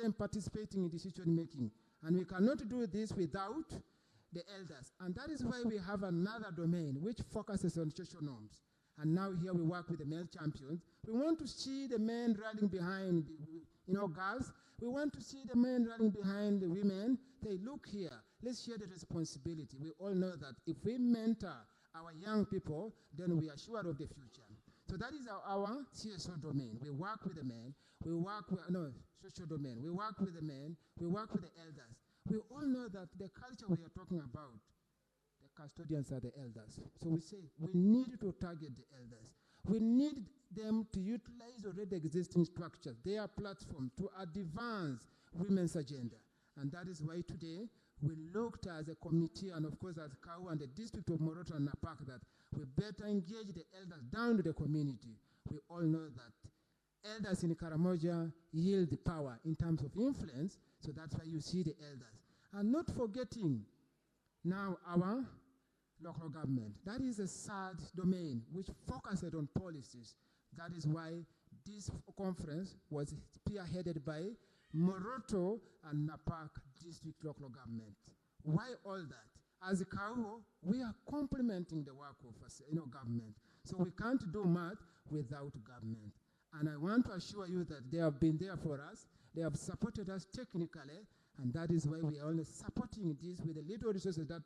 them participating in decision making. And we cannot do this without the elders. And that is why we have another domain which focuses on social norms. And now here we work with the male champions. We want to see the men rallying behind, girls. We want to see the men rallying behind the women. They look here, let's share the responsibility. We all know that if we mentor our young people, then we are sure of the future. So that is our CSO domain. We work with the men, social domain. We work with the men, we work with the elders. We all know that the culture we are talking about, the custodians are the elders. So we say we need to target the elders. We need them to utilize already existing structures, their platform, to advance women's agenda. And that is why today we looked as a committee, and of course as KAWOU and the district of Moroto and Napak, that we better engage the elders down to the community. We all know that elders in Karamoja yield the power in terms of influence, so that's why you see the elders. And not forgetting now our local government. That is a sad domain which focuses on policies. That is why this conference was spearheaded by Moroto and Napak district local government. Why all that? As a KAWOU, we are complementing the work of government. So we can't do much without government. And I want to assure you that they have been there for us. They have supported us technically, and that is why we are only supporting this with the little resources that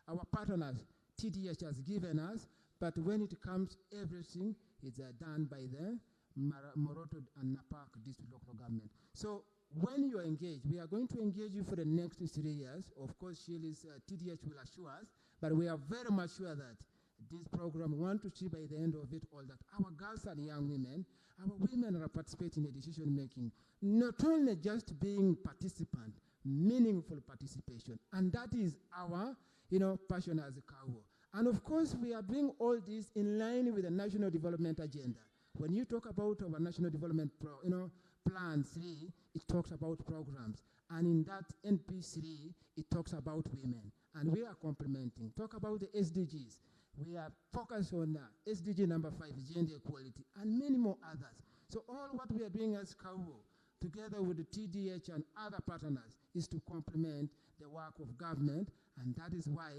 our partners, TDH, has given us. But when it comes, everything is done by the Moroto and Napak district local government. So when you are engaged, we are going to engage you for the next 3 years. Of course, Sheila's TDH will assure us, but we are very much sure that this program, we want to see by the end of it all that our girls and young women, our women are participating in decision making, not only just being participant, meaningful participation. And that is our passion as a KAWOU. And of course, we are doing all this in line with the National Development Agenda. When you talk about our National Development Plan 3, it talks about programs. And in that NP3, it talks about women. And we are complementing. Talk about the SDGs. We are focused on SDG number 5, gender equality, and many more others. So all what we are doing as KAWOU, together with the TDH and other partners, is to complement the work of government, and that is why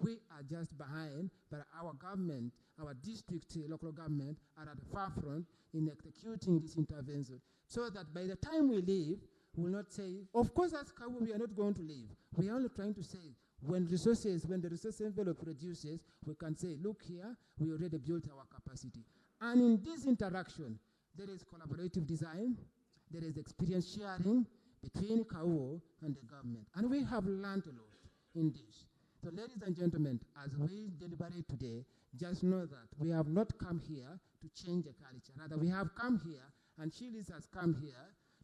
we are just behind, but our government, our district local government, are at the forefront in executing this intervention, so that by the time we leave, we will not say, of course as KAWOU we are not going to leave. We are only trying to say, when the resource envelope reduces, we can say, look here, we already built our capacity. And in this interaction, there is collaborative design, there is experience sharing between KAWOU and the government. And we have learned a lot in this. So ladies and gentlemen, as we deliberate today, just know that we have not come here to change the culture. Rather, we have come here, and Chilis has come here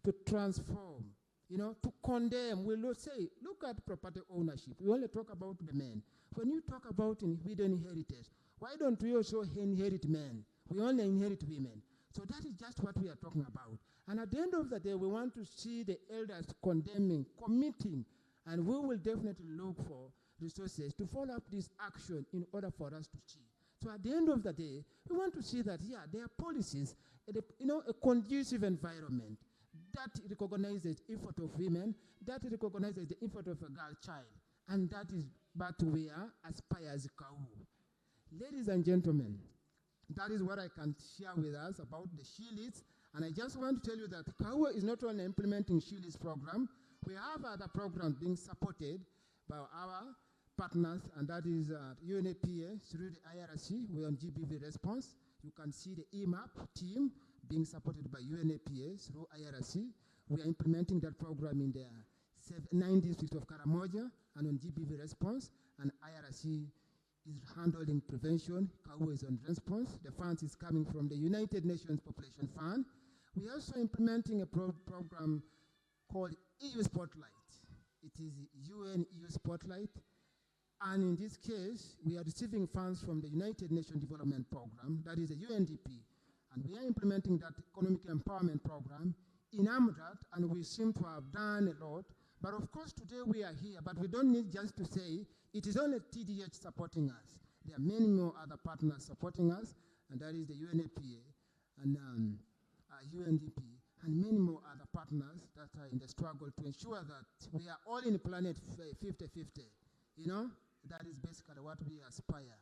to transform, to condemn. We will say, look at property ownership. We only talk about the men. When you talk about hidden inheritance, why don't we also inherit men? We only inherit women. So that is just what we are talking about. And at the end of the day, we want to see the elders condemning, committing, and we will definitely look for resources to follow up this action in order for us to see. So at the end of the day, we want to see that, there are policies, a conducive environment that recognizes the effort of women, that recognizes the effort of a girl child, and that is what we are aspire as KAWOU. Ladies and gentlemen, that is what I can share with us about the Shields. And I just want to tell you that KAWOU is not only implementing Shields program, we have other programs being supported by our partners, and that is UNAPA through the IRC. We're on GBV response. You can see the EMAP team being supported by UNAPA through IRC. We are implementing that program in the 9 districts of Karamoja and on GBV response, and IRC is handling prevention. KAWOU is on response. The funds is coming from the United Nations Population Fund. We are also implementing a program called EU Spotlight. It is UN EU Spotlight. And in this case, we are receiving funds from the United Nations Development Program, that is the UNDP. And we are implementing that economic empowerment program in AMRAT, and we seem to have done a lot. But of course, today we are here, but we don't need just to say it is only TDH supporting us. There are many more other partners supporting us, and that is the UNAPA and UNDP. and many more other partners that are in the struggle to ensure that we are all in the planet 50-50. You know, that is basically what we aspire.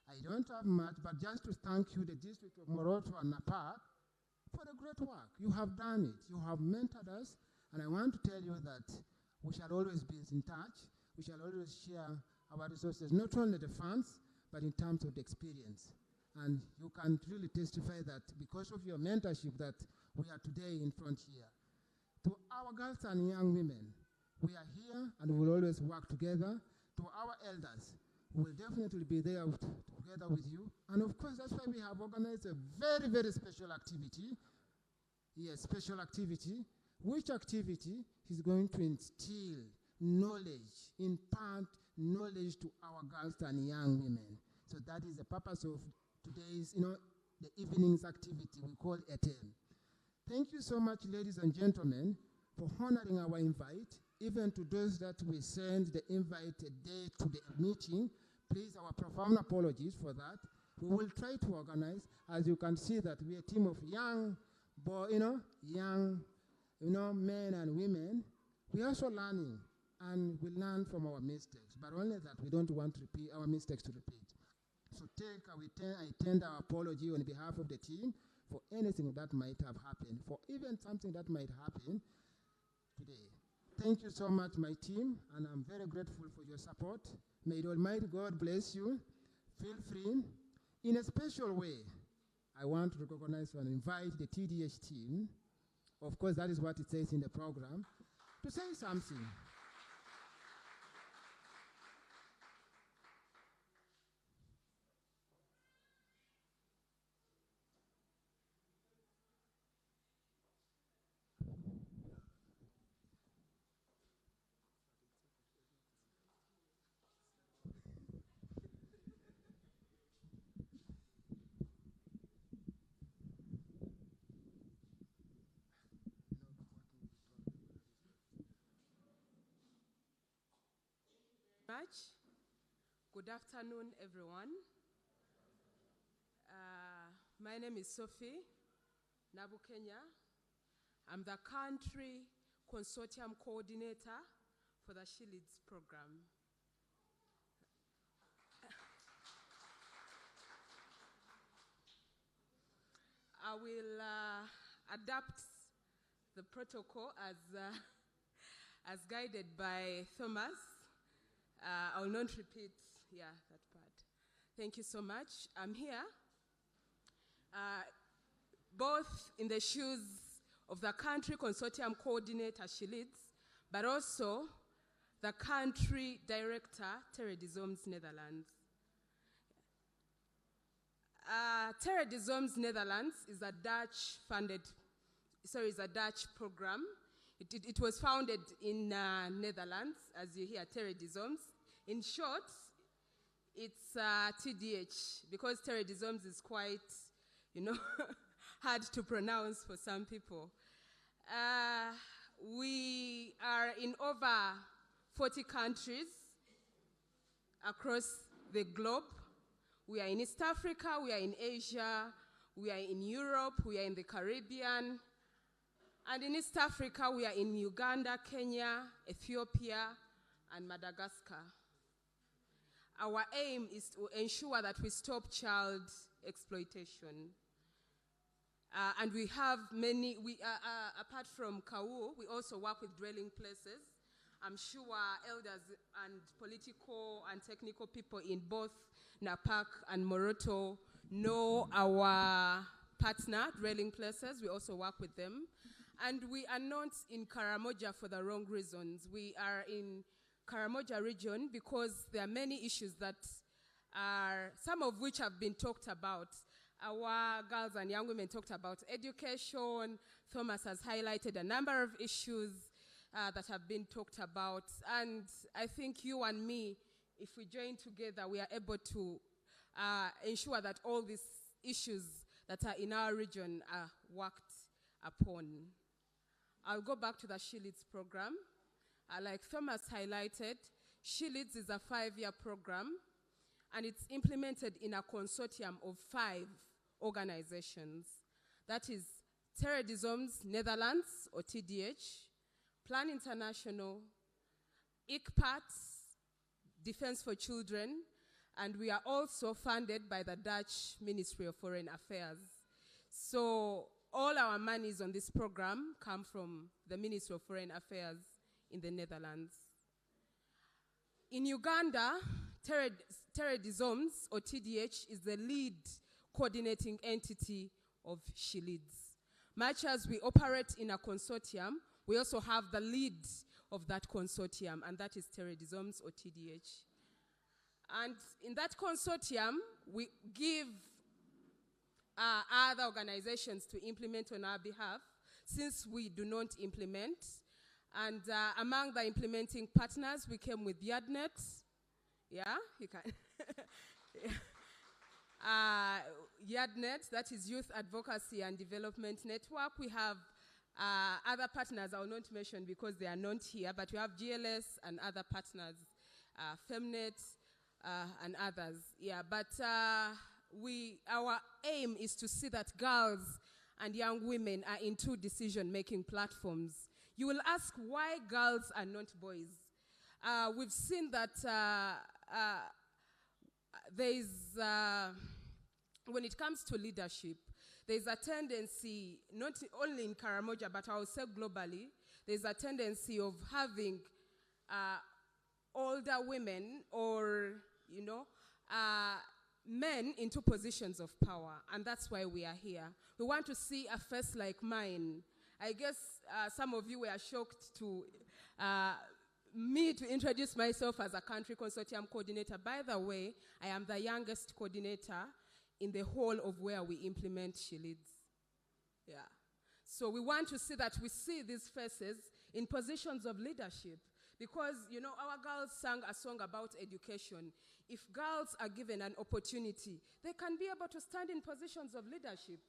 I don't have much, but just to thank you, the District of Moroto and Napak, for the great work. You have done it. You have mentored us, and I want to tell you that we shall always be in touch. We shall always share our resources, not only the funds, but in terms of the experience. And you can really testify that because of your mentorship that we are today in front here. To our girls and young women, we are here and we will always work together. To our elders, we will definitely be there together with you. And of course, that's why we have organized a very, very special activity. Yes, special activity. Which activity is going to instill knowledge, impart knowledge to our girls and young women. So that is the purpose of today's, the evening's activity we call ATM. Thank you so much, ladies and gentlemen, for honoring our invite. Even to those that we send the invite a day to the meeting, please, our profound apologies for that. We will try to organize. As you can see that we are a team of young men and women. We are also learning, and we learn from our mistakes, but only that we don't want to repeat our mistakes to repeat. So I tender our apology on behalf of the team for anything that might have happened, for even something that might happen today. Thank you so much, my team, and I'm very grateful for your support. May the Almighty God bless you. Feel free. In a special way, I want to recognize and invite the TDH team. Of course, that is what it says in the program, to say something. Good afternoon, everyone. My name is Sophie Nabukenya. I'm the Country Consortium Coordinator for the She Leads program. I will adapt the protocol as guided by Thomas. I will not repeat, that part. Thank you so much. I'm here, both in the shoes of the Country Consortium Coordinator, She Leads, but also the Country Director, Terre des Hommes Netherlands. Terre des Hommes Netherlands is a Dutch program. It was founded in Netherlands, as you hear, Terre des Hommes. In short, it's TDH, because Terre des Hommes is quite, hard to pronounce for some people. We are in over 40 countries across the globe. We are in East Africa, we are in Asia, we are in Europe, we are in the Caribbean. And in East Africa, we are in Uganda, Kenya, Ethiopia, and Madagascar. Our aim is to ensure that we stop child exploitation. And we have many, apart from KAWOU, we also work with dwelling places. I'm sure elders and political and technical people in both Napak and Moroto know our partner, dwelling places. We also work with them. And we are not in Karamoja for the wrong reasons. We are in Karamoja region because there are many issues that are, some of which have been talked about. Our girls and young women talked about education. Thomas has highlighted a number of issues that have been talked about. And I think you and me, if we join together, we are able to ensure that all these issues that are in our region are worked upon. I'll go back to the She Leads program. Like Thomas highlighted, She Leads is a 5-year program, and it's implemented in a consortium of 5 organizations. That is Terrorism's Netherlands, or TDH, Plan International, ICPAT, Defense for Children, and we are also funded by the Dutch Ministry of Foreign Affairs. So all our monies on this program come from the Ministry of Foreign Affairs in the Netherlands. In Uganda, Terrorisms, or TDH, is the lead coordinating entity of SHILIDS. Much as we operate in a consortium, we also have the lead of that consortium, and that is Terrorisms, or TDH. And in that consortium, we give other organizations to implement on our behalf, since we do not implement. And among the implementing partners, we came with YADNET. Yeah, you can. YADNET, that is Youth Advocacy and Development Network. We have other partners I will not mention because they are not here, but we have GLS and other partners, Femnet and others. Yeah, but our aim is to see that girls and young women are into decision-making platforms. You will ask why girls are not boys. We've seen that when it comes to leadership, there's a tendency, not only in Karamoja, but I would say globally, there's a tendency of having older women or, men into positions of power, and that's why we are here. We want to see a face like mine. I guess some of you were shocked to me to introduce myself as a country consortium coordinator. By the way, I am the youngest coordinator in the whole of where we implement SHILIDS. Yeah. So we want to see that we see these faces in positions of leadership, because, our girls sang a song about education. If girls are given an opportunity, they can be able to stand in positions of leadership.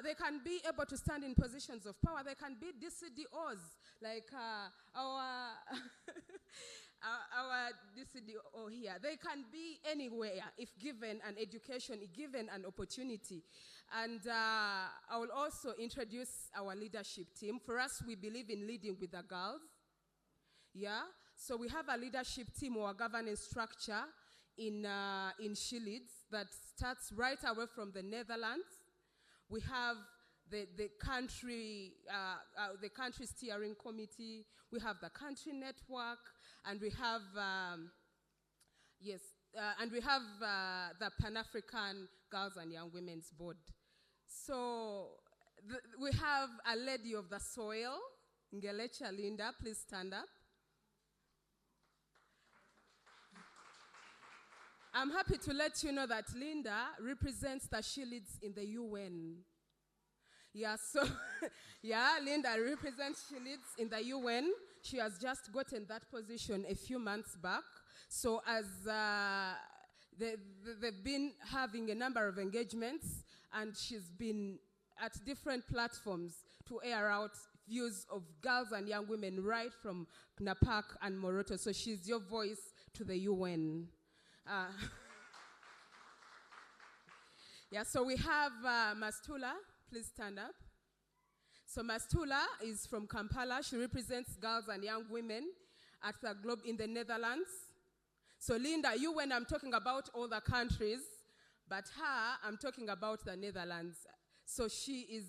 They can be able to stand in positions of power. They can be DCDOs, like our DCDO here. They can be anywhere if given an education, if given an opportunity. And I will also introduce our leadership team. For us, we believe in leading with the girls. Yeah, so we have a leadership team or a governance structure in SHILIDS that starts right away from the Netherlands. We have the country steering committee. We have the country network, and we have the Pan-African Girls and Young Women's Board. So we have a lady of the soil, Ngelecha Linda. Please stand up. I'm happy to let you know that Linda represents the SHILIDS in the UN. Yeah, so, Linda represents SHILIDS in the UN. She has just gotten that position a few months back. So as they've been having a number of engagements, and she's been at different platforms to air out views of girls and young women right from Knapak and Moroto. So she's your voice to the UN. So we have Mastula. Please stand up. So Mastula is from Kampala. She represents girls and young women at the Globe in the Netherlands. So Linda, UN, I'm talking about all the countries, but her, I'm talking about the Netherlands. So she is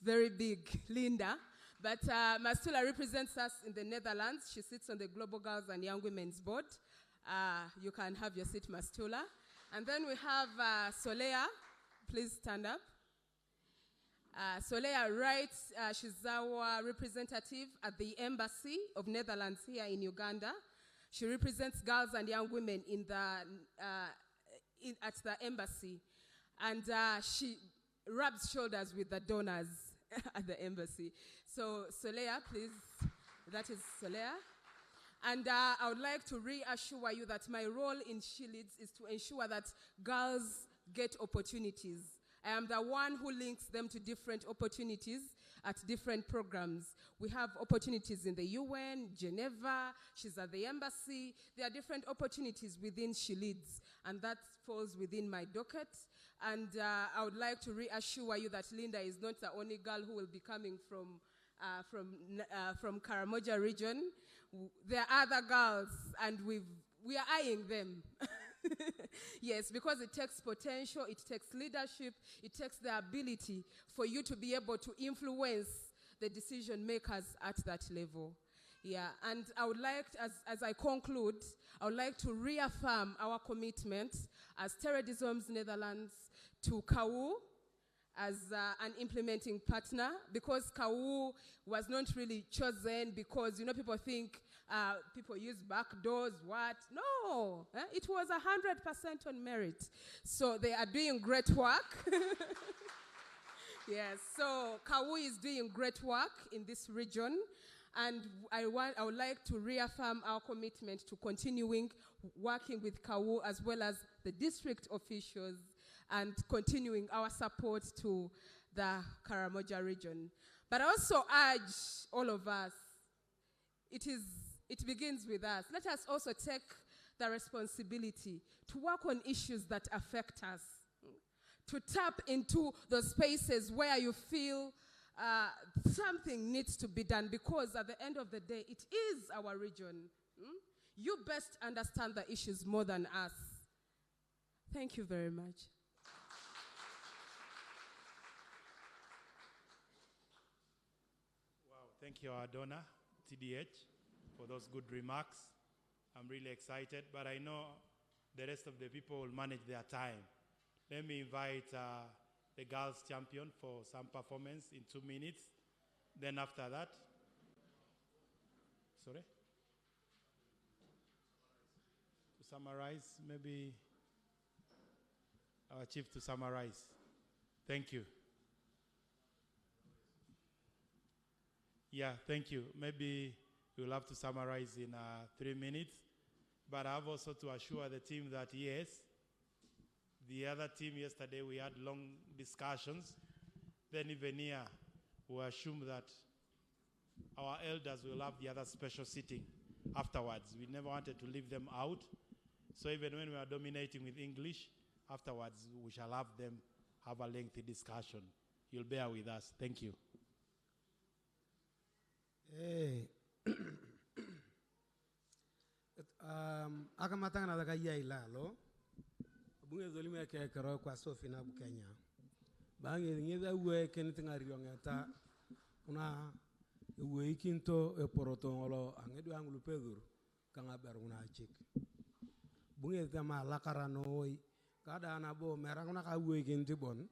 very big, Linda. But Mastula represents us in the Netherlands. She sits on the Global Girls and Young Women's Board. You can have your seat, Mastula. And then we have Solea. Please stand up. Solea writes, she's our representative at the Embassy of Netherlands here in Uganda. She represents girls and young women at the embassy. And she rubs shoulders with the donors at the embassy. So Solea, please, that is Solea. And I would like to reassure you that my role in SHILIDS is to ensure that girls get opportunities. I am the one who links them to different opportunities at different programs. We have opportunities in the UN, Geneva, she's at the embassy. There are different opportunities within SHILIDS, and that falls within my docket. And I would like to reassure you that Linda is not the only girl who will be coming from Karamoja region. There are other girls, and we are eyeing them. Yes, because it takes potential, it takes leadership, it takes the ability for you to be able to influence the decision makers at that level. Yeah, and I would like, as I conclude, I would like to reaffirm our commitment as Terrorism's Netherlands to KAWOU as an implementing partner, because KAWOU was not really chosen because, people think people use back doors, what? No, it was 100% on merit. So they are doing great work. Yes, so KAWOU is doing great work in this region. And I would like to reaffirm our commitment to continuing working with KAWOU as well as the district officials and continuing our support to the Karamoja region. But I also urge all of us, it begins with us. Let us also take the responsibility to work on issues that affect us, to tap into those spaces where you feel something needs to be done, because at the end of the day, it is our region. You best understand the issues more than us. Thank you very much. Wow, thank you, our donor, TDH, for those good remarks. I'm really excited, but I know the rest of the people will manage their time. Let me invite the girls champion for some performance in 2 minutes. Then after that, sorry? To summarize, maybe our chief to summarize. Thank you. Yeah, thank you. Maybe we'll have to summarize in 3 minutes. But I have also to assure the team that yes, the other team yesterday, we had long discussions. Then even here, we assume that our elders will have the other special sitting afterwards. We never wanted to leave them out. So even when we are dominating with English, afterwards, we shall have them have a lengthy discussion. You'll bear with us. Thank you. Hey. Akamatanga na daga yai lalo. Bunge zolime ke karo kwa Sofina Bukenya. Bangi ngeza uwe kenitinga riongeta. Una uwe ikinto e porotongolo angedu angulu pedur kanga beruna chik. Bunge zama lakara noi kada anabo merang una ka uwe ikintibon.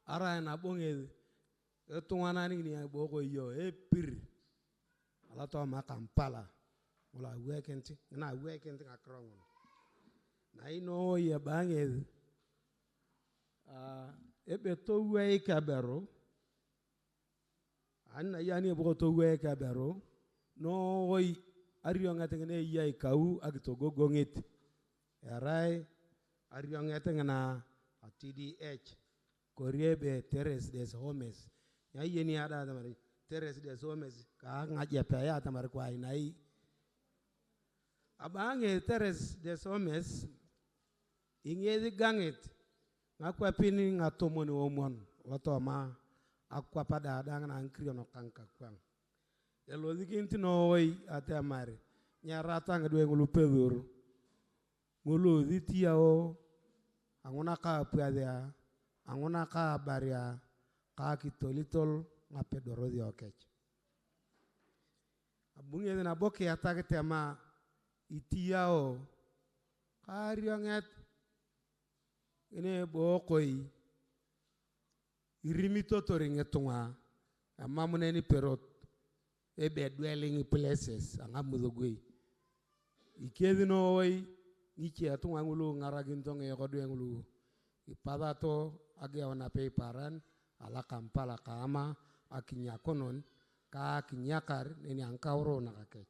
Ara anabo nge etungana ni boko yo pir. Alato ma Kampala. Wala weekend na weekend akrongon na ino ye bange ebe to we kabero anna yani bo to we kabero no oi ariyo ngatene ye KAWOU agito gogongit yarai ariyo ngatena TDH koriebe Terres des Hommes ya yeni ada tamari Terres des Hommes ka ngaje pa ya tamari kwa inai abange Terres des Hommes ingezi ganget ngakwa pini ngatomoni omon lotoma akwa pada adang na ankrio no kanka kwang elo dikinti no oi atamare nyarata ngedwe ngulu pedur ngulu ditiao anguna ka puadea anguna ka baria ka kitolitol ngapedoro di okech abunge na boke atake tema itiao karionget ine bokoi irimito toringetunga amamuneni perot ebe dwelling places angamudogoi ikedino oi niki atunga ngulu ngaragintong e kodwe ngulu ipadato age ona paperan ala Kampala kama akinyakonon ka kinyakar nini ankauro nakakech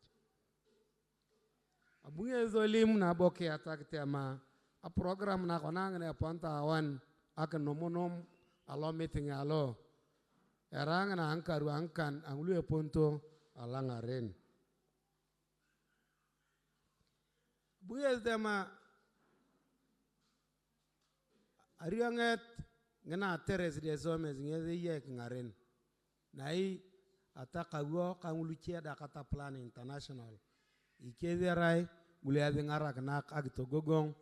abunge zolim na boke atakte ama a program na konang ne ponta awan akan nomonom alo meeting alo erang na angkaru angkan anglu e ponto alangaren bunge tema Arionget ngena teres de somes ngeze yek ngaren. Nai ata KAWOU kanguluchia da kata plan international. Ikeze rai muliaze ngarak nak agito gogong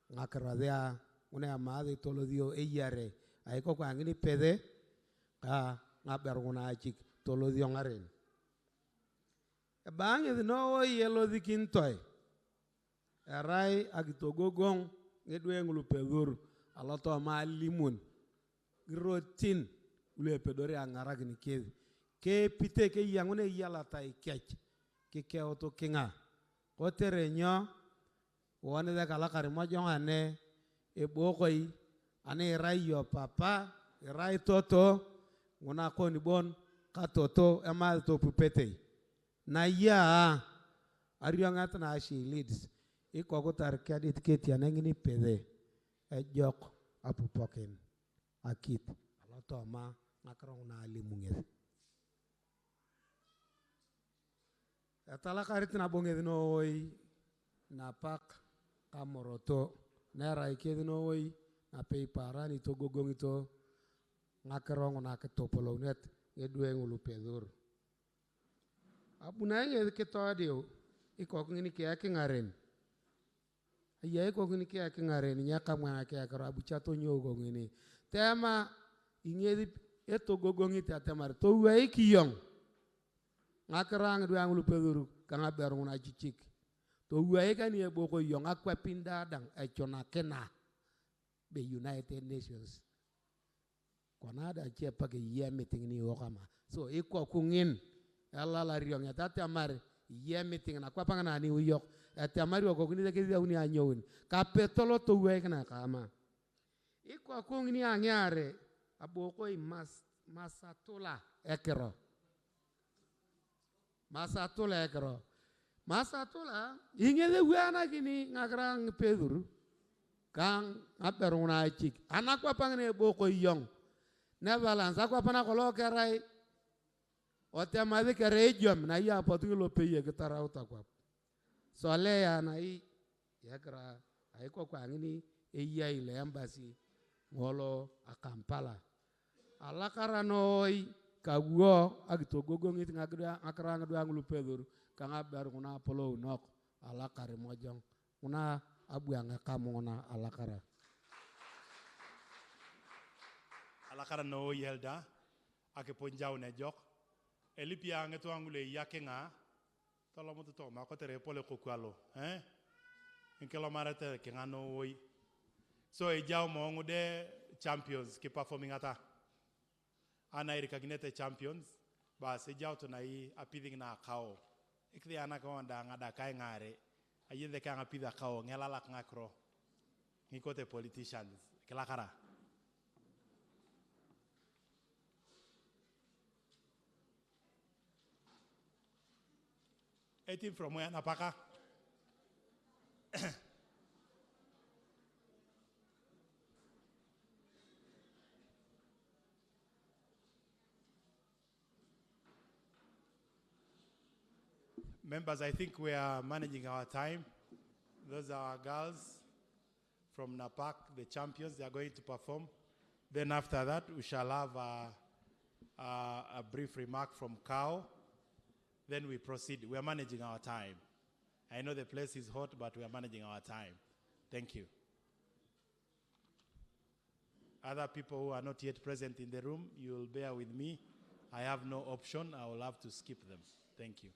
ngakradea une amade tolodio eyare. Aiko kwa ngini pede ka ngaberguna chik tolodio ngaren. Bang is no yellow dikintoy. Arai agito gogong ngedwe ngulupedur aloto ma limun. Grotin ule pedore angarag ni ke pite ke yangune yala tai kech ke auto kinga ko terenyo wone da kala kare mo jongane e bokoi ane rayo papa rai toto ngona ko ni bon ka toto e mal to pupete na ya ariongat na shi leads e ko ko tar kadit ket ya ngini pede e jok apupoken akit aloto ma nakrong na limunget atala karit na bonget no oi na pak kamoroto na raike no oi na pei parani to gogong ito ngakrong na ketopolo net edue ngulu pedur abuna nge ketodio iko ngini ke ngaren iya iko ngini ke ngaren nya kamwa ke akra buchato nyogo ngini tema ingedi eto gogong ite atemar to wei kiyong ngakrang dua ngulu peluru kanga beruna cicik to wei kan ye boko yong akwa pinda dang echona kena be United Nations kona da che pake ye meeting ni okama so iko kungin ala la riong ya tatemar ye meeting na kwa pangana ni uyok atemar ko kuni ke dia uni anyowin kapetolo to wei kana kama iko kungini angyare aboko masatola ekero masatola ingede wana gini ngakrang pedur kang aperuna chik anakwa pangne boko yong nevalans akwa pana kolo kerai otemade kere jom na ya potulo peye ketarauta kwa sole ya na i yakra aiko kwa ngini eya ile embassy ngolo akampala alakara noi KAWOU agito gogong it ngakrang dua ngulu pedur kanga bar kuna polo nok alakare mojong kuna abuanga kamona alakara no yelda ake ponjau ne jok elipia ngeto angule yakenga tolo mutu to ma ko tere pole ko kwalo inkelo marate ke ngano oi so e jaw mo ngude champions ki performing ata ana irika ginete champions ba se jaw to nai apiding na KAWOU ikri ana ko ngada kai ngare ayinde ka ngapida KAWOU ngelala ngakro ngikote politicians kelakara 18 from where napaka Members, I think we are managing our time. Those are our girls from Napak, the champions. They are going to perform. Then after that, we shall have a brief remark from KAWOU. Then we proceed. We are managing our time. I know the place is hot, but we are managing our time. Thank you. Other people who are not yet present in the room, you will bear with me. I have no option. I will have to skip them. Thank you.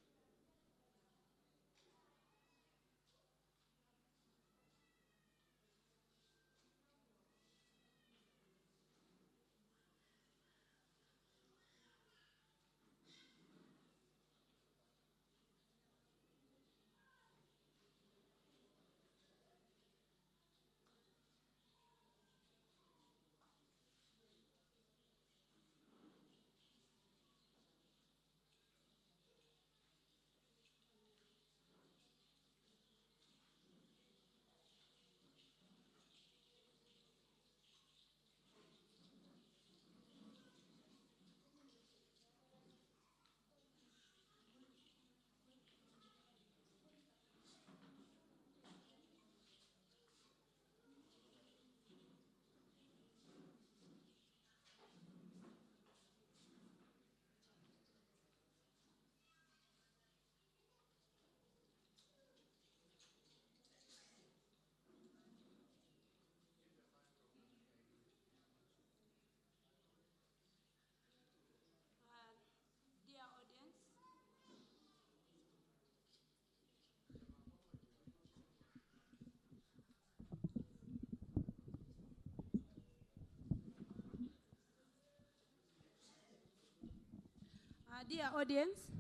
dear audience,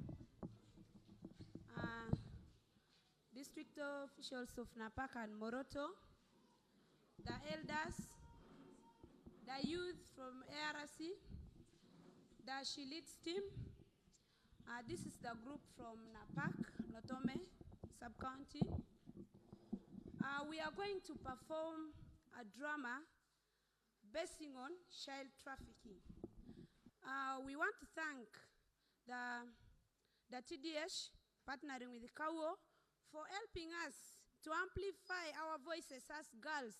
district officials of Napak and Moroto, the elders, the youth from ARC, the She Leads team. This is the group from Napak, Notome, sub-county. We are going to perform a drama basing on child trafficking. We want to thank the TDH, partnering with the KAWOU, for helping us to amplify our voices as girls.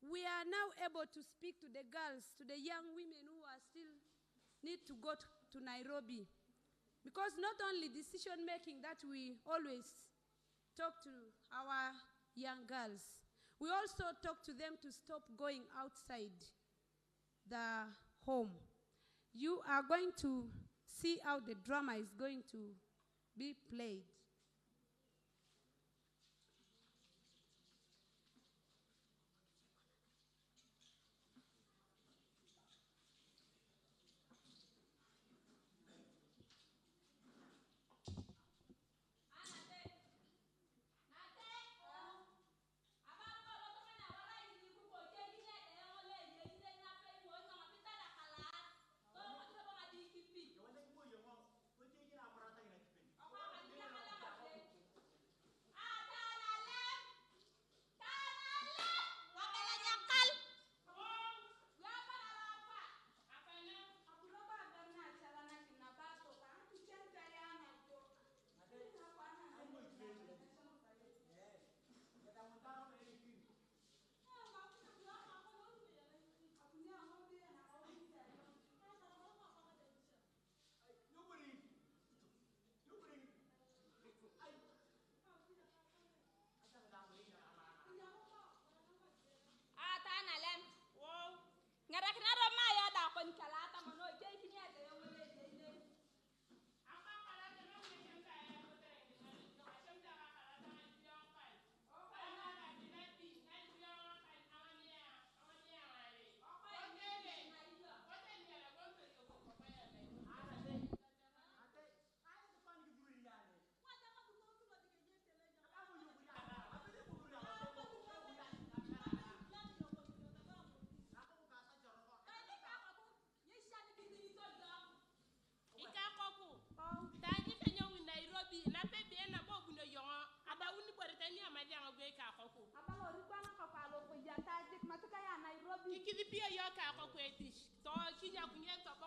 We are now able to speak to the girls, to the young women who are still need to go to Nairobi. Because not only decision making that we always talk to our young girls, we also talk to them to stop going outside the home. You are going to see how the drama is going to be played.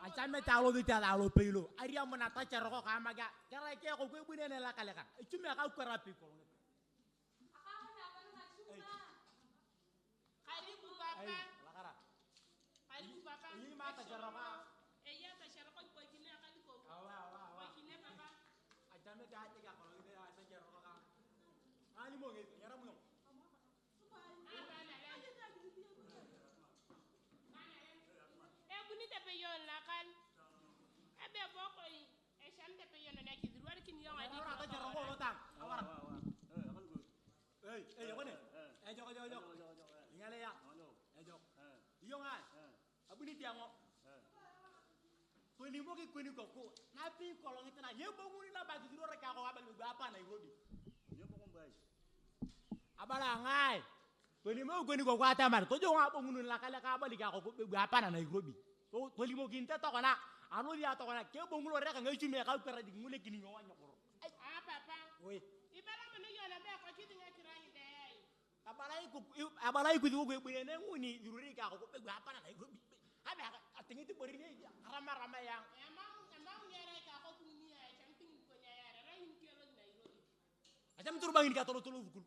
Achame talo di talo pelo. Aria mona tacha roko kamaga. Kara ke ko kwe bune ne la kaleka. Ichume ka ukara piko. Karibu papa. Lakara. Karibu papa. Ini mata jaroko. Eya ta sharoko ko kine akali ko. Awa. Kine papa. Achame ka ate ka ko ide asa jaroko ka. Ani mo ngi yara mo. Abala ngai. Kweni mo kweni ko kwata man ko jo ngabo ngunu la kala ka bali ka ko be apa na Nairobi. To kweni mo kinta to kana anu dia to kana ke bongulo re ka ngai chume ka ukara di ngule kini nyawa nyokoro. Papa. Oi. Ibara mo ne yona be ko kiti ngakira ni de. Abalai ku du ko be ne nguni yururi ka ko be apa na Nairobi. Habe atingi ti bori ne rama yang. Emang nyere ka ko kuni ya chamting ko nyaya ra hin kelo Nairobi. Ajam tur bangin ka tolo bukul.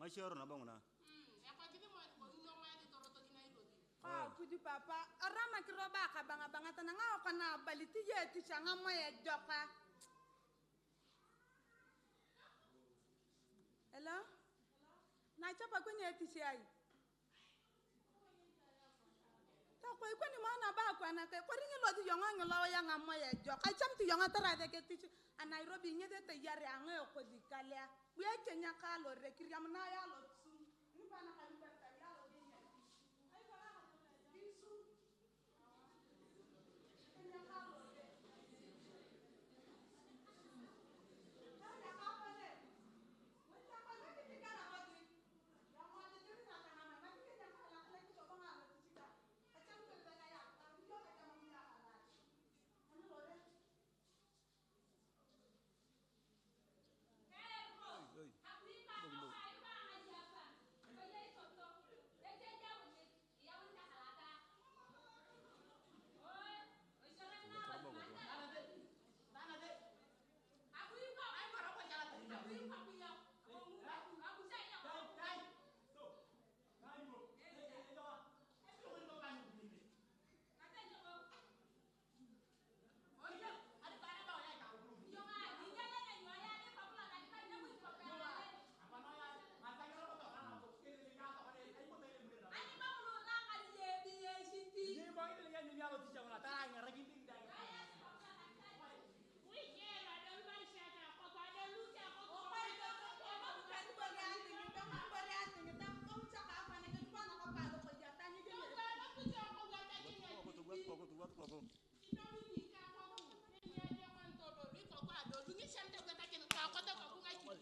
Mashoro na banguna. Ya kwa kiti mo buju papa arama kiroba ka banga tananga kana baliti yeti changa moye joka. Hello? Na chapa kwenye yeti chai. Ta ko kwani mana ba kwa na ko ringi lodi yonga ngolo yanga moye joka. Cham ti yonga tara de ke ti a Nairobi nyede te yare anga ko di kalya. Buya Kenya ka lo rekiriam na ya lo tsu. Ni bana ka liberta ya lo de ya. Ai bana ka bisu. Kenya ka lo de. Ya ka pa de. Mo ta pa de ti ka na ba di. Ya mo de ti na ka na ma ti Kenya ka la ka ti ko ba ma lo ti ka. A cham ko de na ya. A ti yo ka cham mi ya ka la. Ani lo de.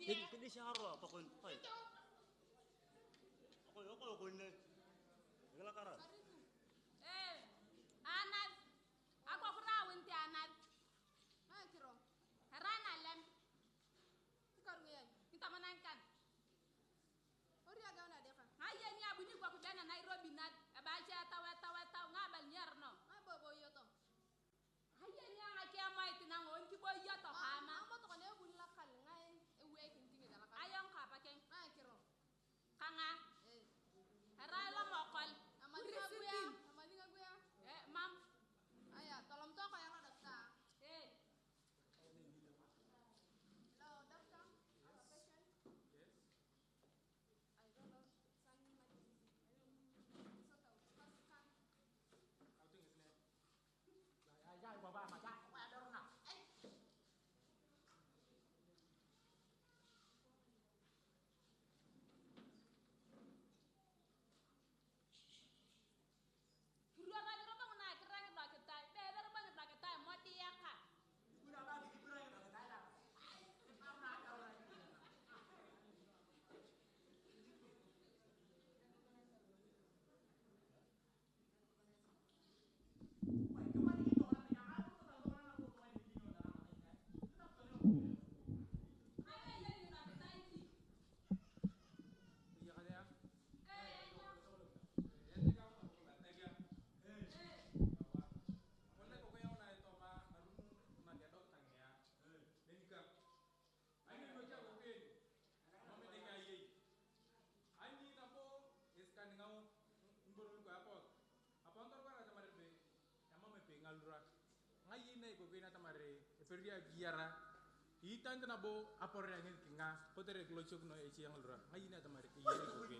Kini siapa pokon? Hai. Aku kone. Gila karat. Anas. Aku kurawin ti anas. Ma kiro. Harana lem. Tikar nguyen. Kita menangkan. Ori aga na defa. Haye ni abunyi kwa kubena Nairobi nat. Abacha tawa ngabal nyarno. Ma bobo yoto. Haye ni anga kia mai tinango inki boy yoto kama. Amo to kone bunla kal ngai ewe kintingi dala kal. Ayong ka paken. Ma kiro. Kanga. Harala mokol. Amadinga guya. Mam. Aya, tolong to kaya nga dokta. Hello, doctor. Patient. Yes. I don't know. Sign my Ya, baba macam. Ada orang. Perdia giara itan na bo apor yang nga potere klochok no echi yang lura ngai na tamare ke yeri ko ke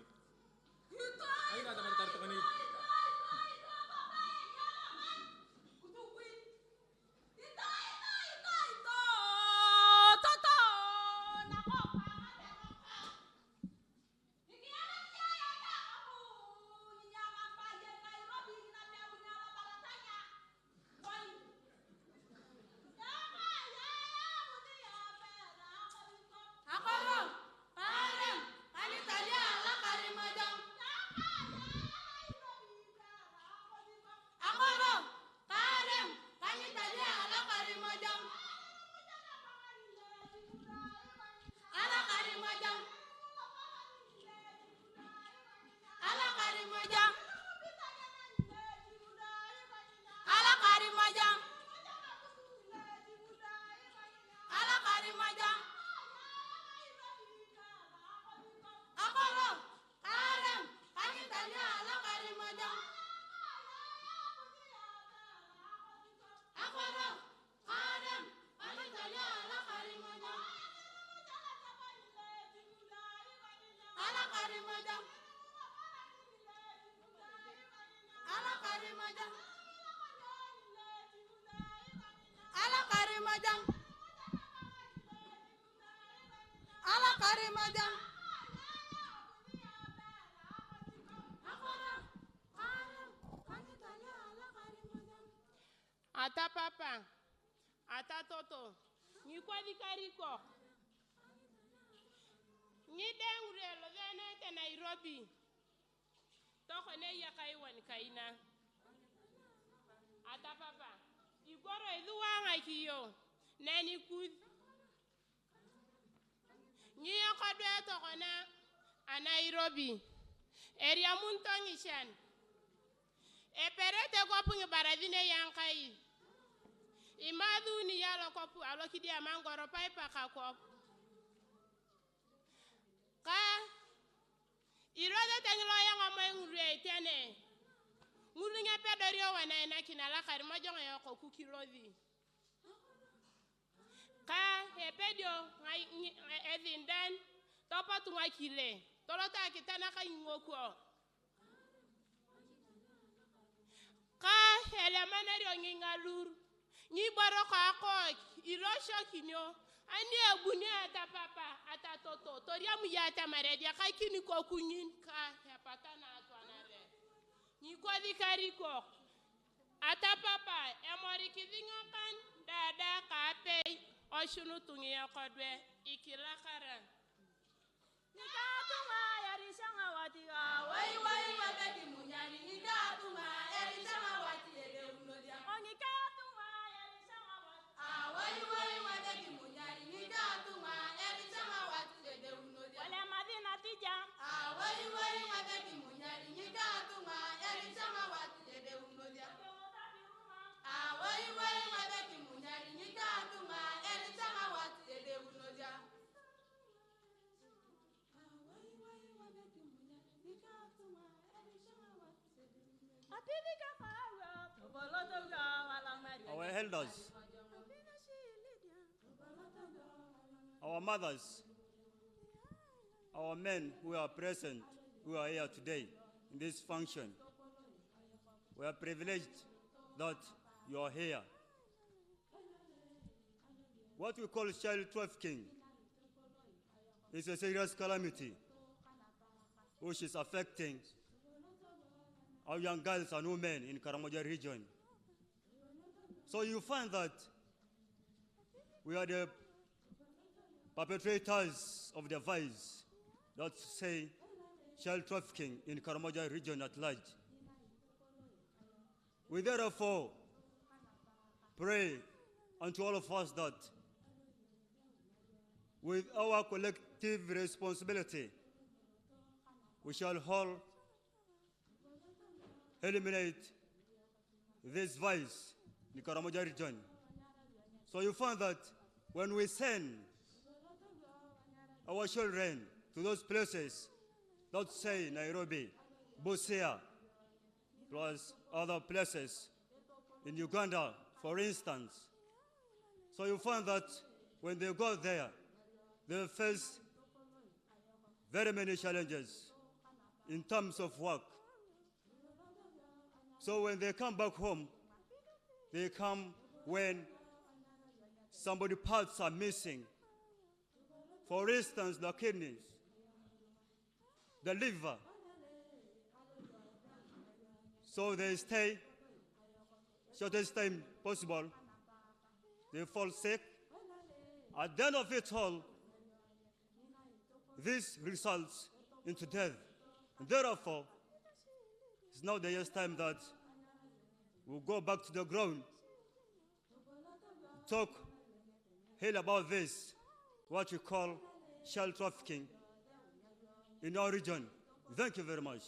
ai na tamare tar to kani ata papa, ata toto, ni kwadi kariko. Ni dengre lo dene te Nairobi. Toko ne ya kaiwan kaina. Ata papa, igoro eduwanga kiyo, neni kud. Ni yakodwe toko na a Nairobi. Eria muntongi shan. Eperete kopungi baradine yankai. Imadu ni yalo kopu alokidi amangoro paipa kakop. Ka irode tenglo yang amoy ngure tene. Nguru nge pedorio wana ena kinala karimo jonga yoko kukilodi. Ka epedio ezindan topa tunga kile. Tolota kitana ka ingoko. Ka elemenerio ngingalur. Ni baroko ako irosho kinyo. Ani eguni ata papa ata toto. Toria muyata maredia ka kini kokunyin ka hepatana atwanare. Ni kodi kariko. Ata papa emori kizingakan dada kape oshunu tungi yakodwe ikilakara. Nikatunga yarishanga watiga wai wai wabeki munyani nikatunga yarishanga wati ede unodia onikatunga yarishanga wati wai wai wabeki munyani nikatunga yarishanga wati ede unodia wale madina tija wai wai wabeki munyani nikatunga yarishanga wati ede unodia wai wai wabeki munyani nikatunga yarishanga wati ede unodia. Our elders, our mothers, our men who are present, who are here today in this function, we are privileged that you are here. What we call child trafficking is a serious calamity which is affecting our young girls and women in Karamoja region. So you find that we are the perpetrators of the vice that say child trafficking in Karamoja region at large. We therefore pray unto all of us that with our collective responsibility, we shall all eliminate this vice in the Karamoja region. So you find that when we send our children to those places, let's say Nairobi, Busia, plus other places in Uganda, for instance, so you find that when they go there, they face very many challenges in terms of work. So when they come back home, they come when somebody parts are missing. For instance, the kidneys, the liver. So they stay shortest time possible. They fall sick. At the end of it all, this results into death. And therefore, it's now the year's time that we'll go back to the ground, talk, hear about this, what we call child trafficking in our region. Thank you very much.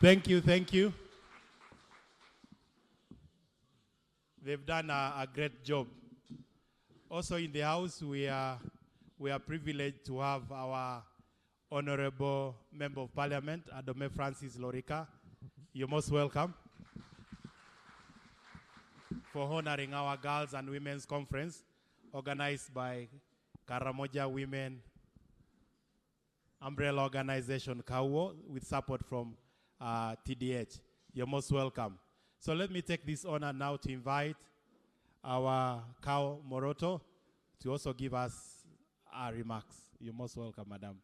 Thank you, thank you. They've done a great job. Also in the house, we are privileged to have our Honorable Member of Parliament, Adome Francis Lorica. You're most welcome for honoring our Girls and Women's Conference organized by Karamoja Women Umbrella Organization, KAWOU, with support from TDH. You're most welcome. So let me take this honor now to invite our KAWOU Moroto to also give us our remarks. You're most welcome, Madam.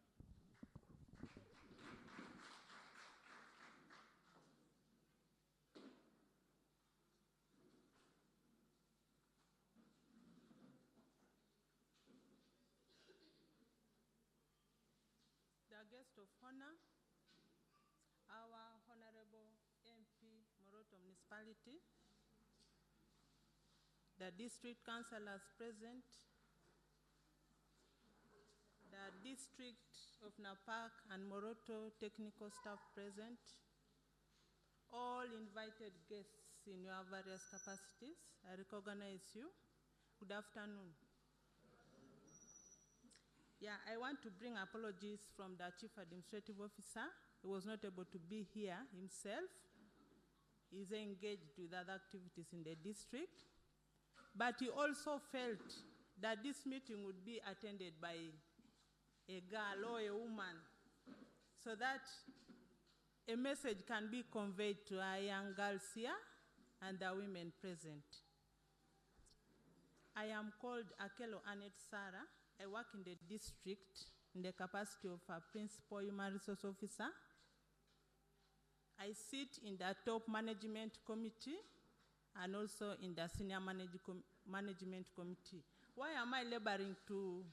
The guest of honor, our Honorable MP Moroto Municipality, the district councillors present, the district of Napak and Moroto technical staff present, all invited guests in your various capacities, I recognize you. Good afternoon. Yeah, I want to bring apologies from the Chief Administrative Officer. He was not able to be here himself. He's engaged with other activities in the district. But he also felt that this meeting would be attended by a girl or a woman so that a message can be conveyed to our young girls here and the women present. I am called Akelo Annette Sarah. I work in the district in the capacity of a Principal Human Resource Officer. I sit in the top management committee and also in the senior management committee. Why am I laboring to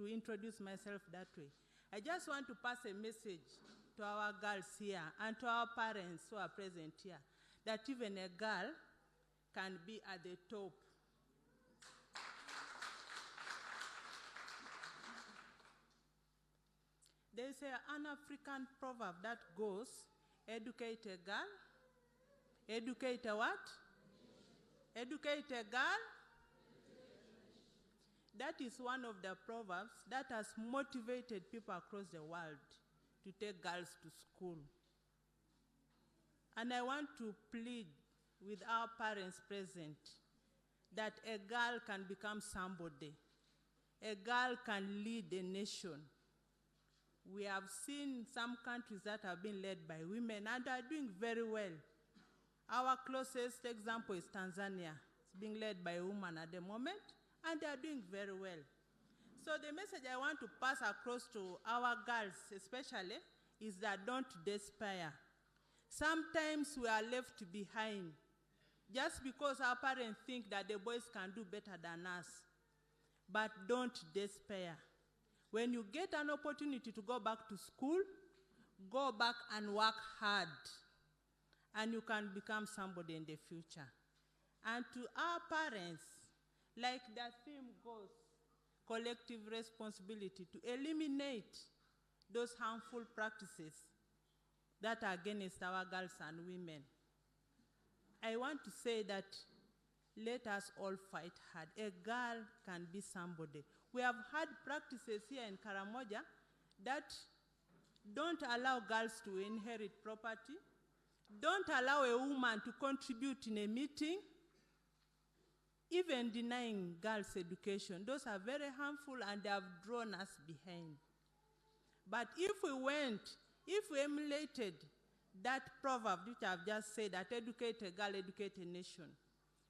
introduce myself that way? I just want to pass a message to our girls here and to our parents who are present here, that even a girl can be at the top. There is an African proverb that goes, educate a girl, educate a what? Educate a girl. That is one of the proverbs that has motivated people across the world to take girls to school. And I want to plead with our parents present that a girl can become somebody. A girl can lead a nation. We have seen some countries that have been led by women and are doing very well. Our closest example is Tanzania. It's being led by a woman at the moment, and they are doing very well. So the message I want to pass across to our girls especially is that don't despair. Sometimes we are left behind just because our parents think that the boys can do better than us. But don't despair. When you get an opportunity to go back to school, go back and work hard, and you can become somebody in the future. And to our parents, like the theme goes, collective responsibility to eliminate those harmful practices that are against our girls and women. I want to say that let us all fight hard. A girl can be somebody. We have had practices here in Karamoja that don't allow girls to inherit property, don't allow a woman to contribute in a meeting, even denying girls education. Those are very harmful and they have drawn us behind. But if we emulated that proverb which I've just said, that educate a girl, educate a nation,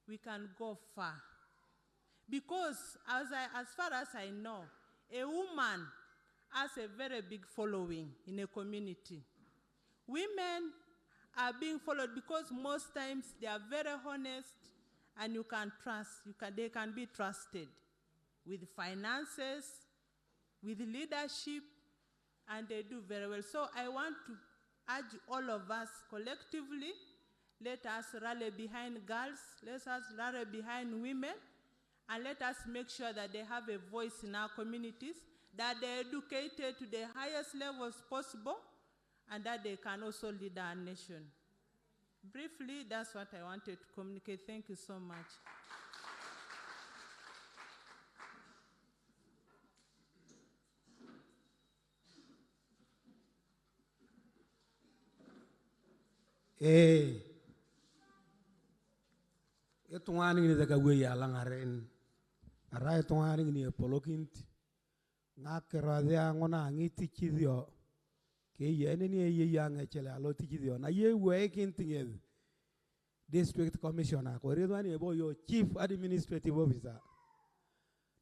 we can go far. Because as far as I know, a woman has a very big following in a community. Women are being followed because most times they are very honest and you can trust, they can be trusted with finances, with leadership, and they do very well. So I want to urge all of us collectively, let us rally behind girls, let us rally behind women, and let us make sure that they have a voice in our communities, that they're educated to the highest levels possible, and that they can also lead our nation. Briefly, that's what I wanted to communicate. Thank you so much. Etungani ni daga we alang aren. Arai etungani ni polokint. Ngakero dia ngona ngiti kidio. Ke yene ni ye yang echele alo tikidio. Na ye we kintingel. District Commissioner ko redwani ebo yo Chief Administrative Officer.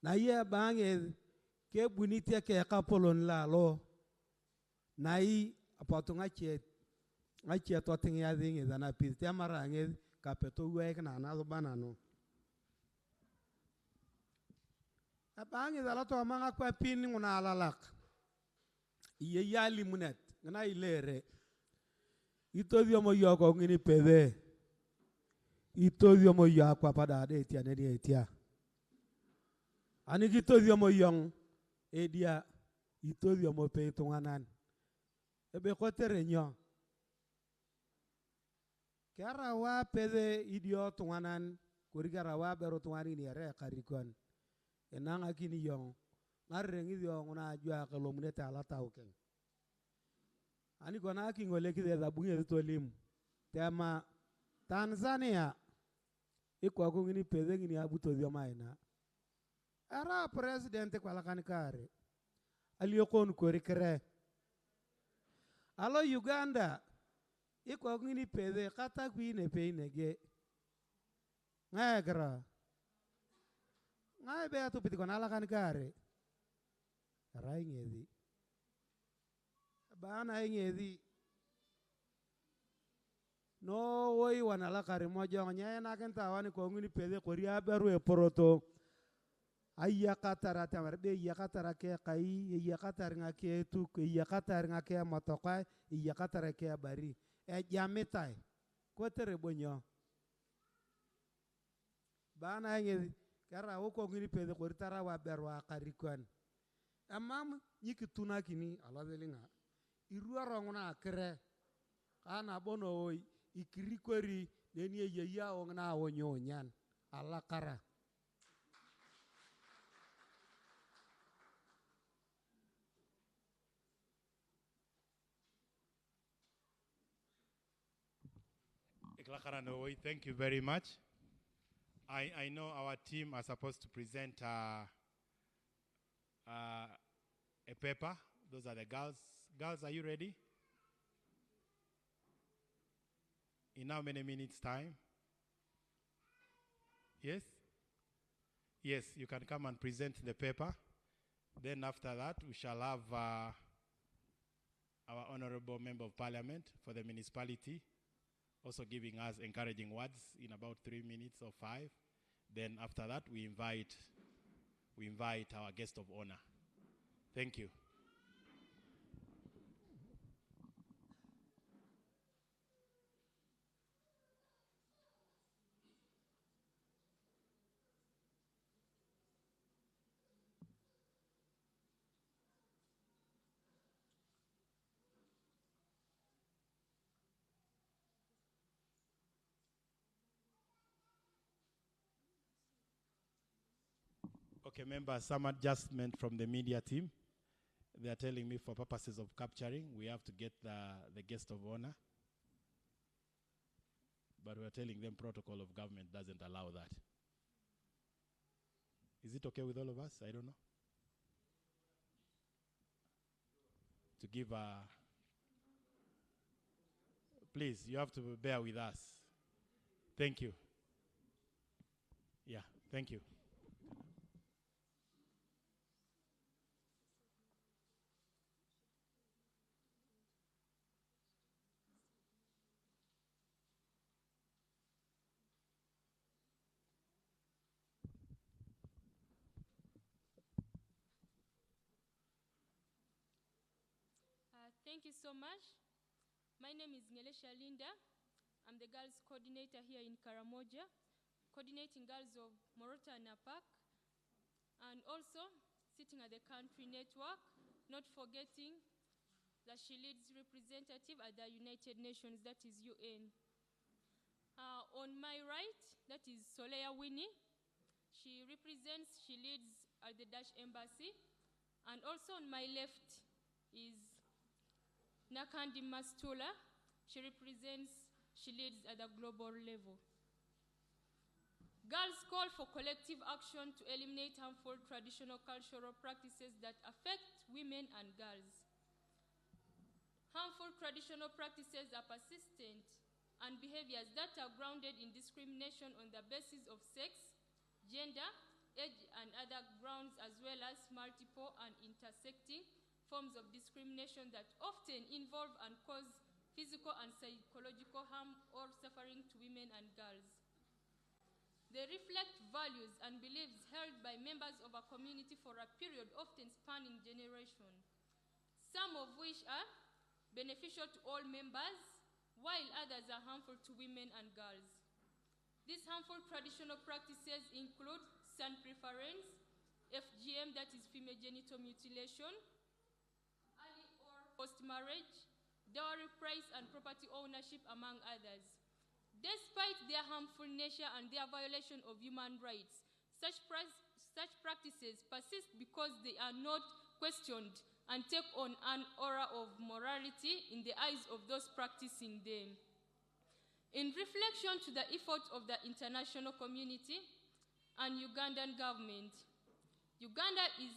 Na ye bange ke bunite ke kapolon la lo. Na yi apatunga che ngache to tinga dingi dana piste amarange kapeto wek na na banano. Abangi dala to manga kwa pin nguna alalak. Iye yali munet ngana ilere. Itodio mo yoko ngini pede. Itodio mo yakwa pada de etia ne etia. Ani kitodio mo yong edia itodio mo pe tunganan. Ebe kotere nyo. Kara wa pede idio tunganan kurigara wa bero tungani ni re karikon. Enanga kini yong ngarrengi dio ngona jua kalomune tala tauken. Ani kona kingole kide da bunye to lim. Tema Tanzania iko ko ngini pede ngini abuto dio maina. Ara president kwa lakani kare. Aliyokon kurikere. Alo Uganda iko ngini pede kata kuine peinege. Ngagra. Ngai be atu piti kona lakani kare. Rai ngedi. Bana ngedi. No woi wana lakari mojo nya na kenta wani ko ngini pede koria beru e poroto. Ayya katara tamar be ya katara ke kai ya katara ngake tu ya katara ngake motokai ya katara ke bari e jametai ko tere bonyo bana ngedi kara wo ko ngini pede ko tara wa berwa karikwan amam nyiki tuna kini ala delinga irua rongna kere kana bono oi ikiri kweri deni ye ya ongna wonyo nyan ala kara. Thank you very much. I know our team are supposed to present a paper. Those are the girls. Girls, are you ready? In how many minutes time? Yes? Yes, you can come and present the paper. Then after that, we shall have our Honorable Member of Parliament for the municipality also giving us encouraging words in about 3 minutes or 5. Then after that, we invite our guest of honor. Thank you. Okay, members, some adjustment from the media team. They are telling me for purposes of capturing, we have to get the guest of honor. But we are telling them protocol of government doesn't allow that. Is it okay with all of us? I don't know. To give a... Please, you have to bear with us. Thank you. Yeah, thank you. Thank you so much. My name is Ngelesha Linda. I'm the girls coordinator here in Karamoja, coordinating girls of Morota and Apak, and also sitting at the country network, not forgetting that she leads representative at the United Nations, that is UN. On my right, that is Soleya Winnie. She leads at the Dutch Embassy. And also on my left is Nakandi Mastula. She leads at the global level. Girls call for collective action to eliminate harmful traditional cultural practices that affect women and girls. Harmful traditional practices are persistent and behaviors that are grounded in discrimination on the basis of sex, gender, age, and other grounds, as well as multiple and intersecting forms of discrimination that often involve and cause physical and psychological harm or suffering to women and girls. They reflect values and beliefs held by members of a community for a period often spanning generations, some of which are beneficial to all members, while others are harmful to women and girls. These harmful traditional practices include son preference, FGM, that is female genital mutilation, early or forced marriage, dowry price, and property ownership, among others. Despite their harmful nature and their violation of human rights, such practices persist because they are not questioned and take on an aura of morality in the eyes of those practicing them. In reflection to the effort of the international community and Ugandan government, Uganda is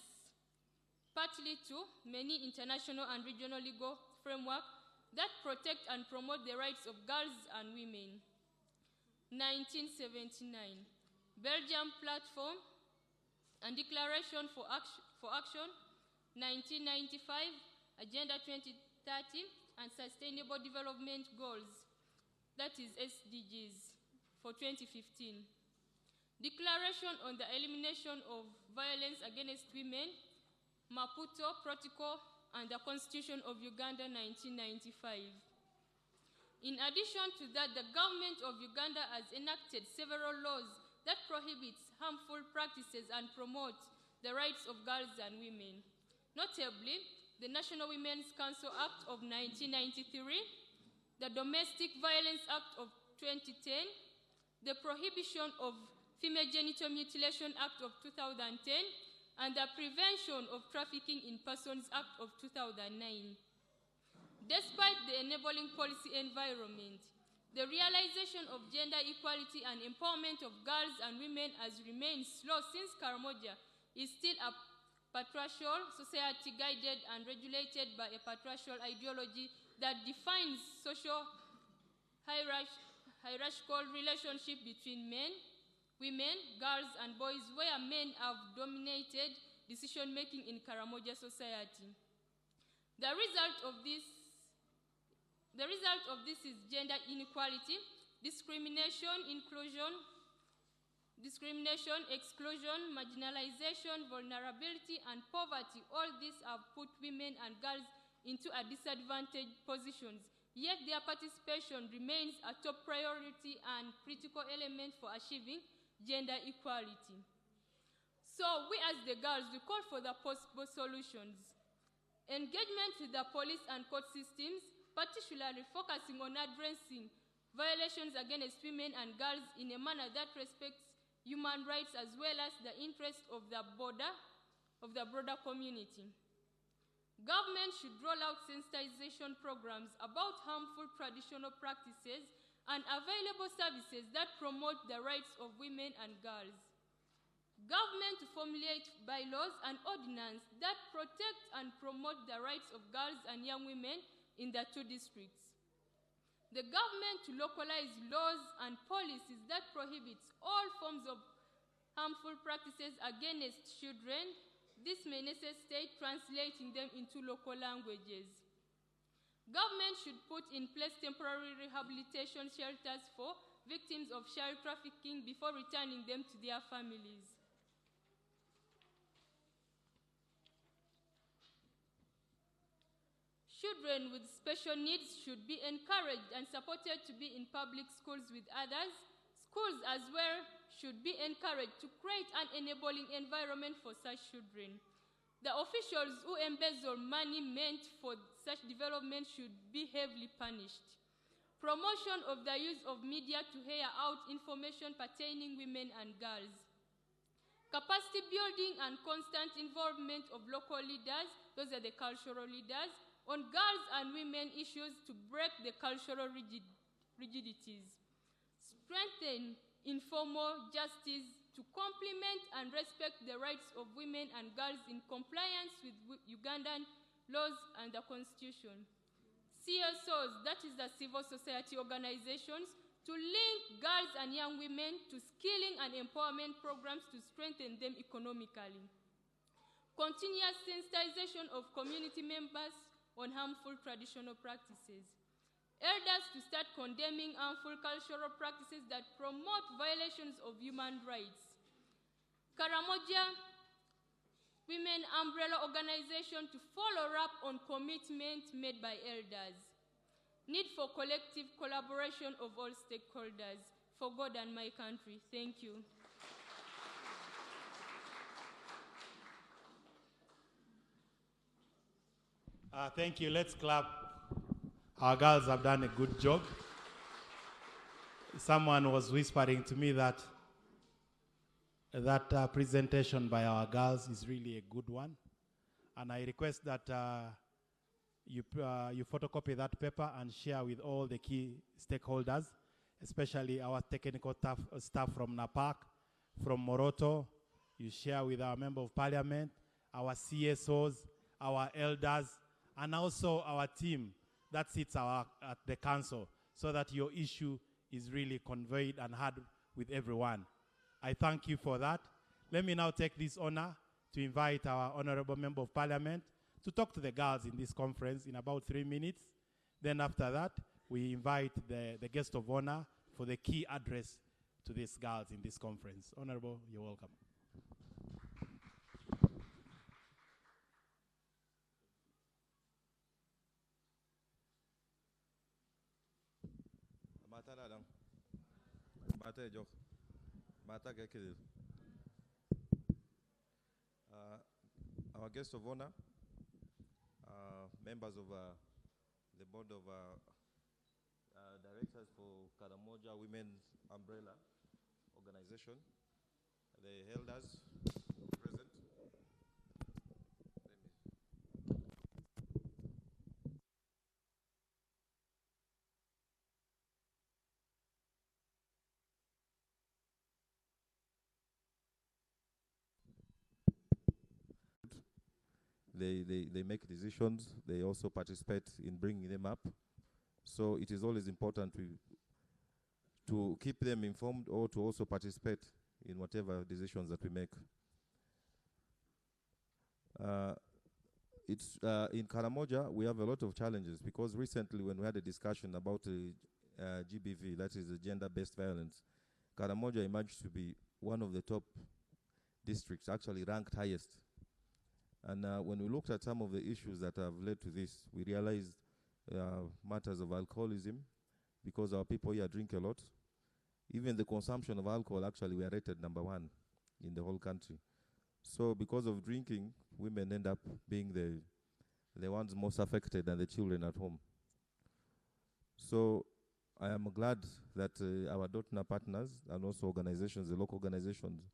partly to many international and regional legal frameworks that protect and promote the rights of girls and women. 1979, Belgium Platform and Declaration for Action, 1995, Agenda 2030 and Sustainable Development Goals, that is SDGs, for 2015. Declaration on the Elimination of Violence Against Women, Maputo Protocol, and the Constitution of Uganda, 1995. In addition to that, the government of Uganda has enacted several laws that prohibit harmful practices and promote the rights of girls and women. Notably, the National Women's Council Act of 1993, the Domestic Violence Act of 2010, the Prohibition of Female Genital Mutilation Act of 2010, and the Prevention of Trafficking in Persons Act of 2009. Despite the enabling policy environment, the realization of gender equality and empowerment of girls and women has remained slow since Karamoja is still a patriarchal society guided and regulated by a patriarchal ideology that defines social hierarchical relationship between men, women, girls, and boys, where men have dominated decision-making in Karamoja society. The result of this is gender inequality, discrimination, exclusion, marginalization, vulnerability, and poverty. All these have put women and girls into a disadvantaged positions, yet their participation remains a top priority and critical element for achieving gender equality. So we as the girls, we call for the possible solutions. Engagement with the police and court systems, particularly focusing on addressing violations against women and girls in a manner that respects human rights as well as the interests of the broader community. Government should roll out sensitization programs about harmful traditional practices and available services that promote the rights of women and girls. Government to formulate bylaws and ordinances that protect and promote the rights of girls and young women in the two districts. The government to localize laws and policies that prohibits all forms of harmful practices against children. This may necessitate translating them into local languages. Government should put in place temporary rehabilitation shelters for victims of child trafficking before returning them to their families. Children with special needs should be encouraged and supported to be in public schools with others. Schools as well should be encouraged to create an enabling environment for such children. The officials who embezzle money meant for such development should be heavily punished. Promotion of the use of media to hear out information pertaining women and girls. Capacity building and constant involvement of local leaders, those are the cultural leaders, on girls and women issues to break the cultural rigidities. Strengthen informal justice to complement and respect the rights of women and girls in compliance with Ugandan laws and the Constitution. CSOs, that is the civil society organizations, to link girls and young women to skilling and empowerment programs to strengthen them economically. Continuous sensitization of community members on harmful traditional practices. Elders to start condemning harmful cultural practices that promote violations of human rights. Karamoja Women Umbrella Organization to follow up on commitments made by elders. Need for collective collaboration of all stakeholders for God and my country. Thank you. Thank you. Let's clap. Our girls have done a good job. Someone was whispering to me that presentation by our girls is really a good one. And I request that you photocopy that paper and share with all the key stakeholders, especially our technical staff from NAPAC, from Moroto. You share with our Member of Parliament, our CSOs, our elders, and also our team that sits at the council, so that your issue is really conveyed and heard with everyone. I thank you for that. Let me now take this honor to invite our Honorable Member of Parliament to talk to the girls in this conference in about 3 minutes. Then after that, we invite the guest of honor for the key address to these girls in this conference. Honorable, you're welcome. Our guests of honor, members of the board of directors for Karamoja Women's Umbrella Organization, the elders present. They make decisions. They also participate in bringing them up. So it is always important to keep them informed, or to also participate in whatever decisions that we make. In Karamoja, we have a lot of challenges, because recently when we had a discussion about GBV, that is gender-based violence, Karamoja emerged to be one of the top districts, actually ranked highest. And when we looked at some of the issues that have led to this, we realized matters of alcoholism, because our people here drink a lot. Even the consumption of alcohol, actually, we are rated #1 in the whole country. So because of drinking, women end up being the ones most affected, and the children at home. So I am glad that our DOTNA partners and also organizations, the local organizations,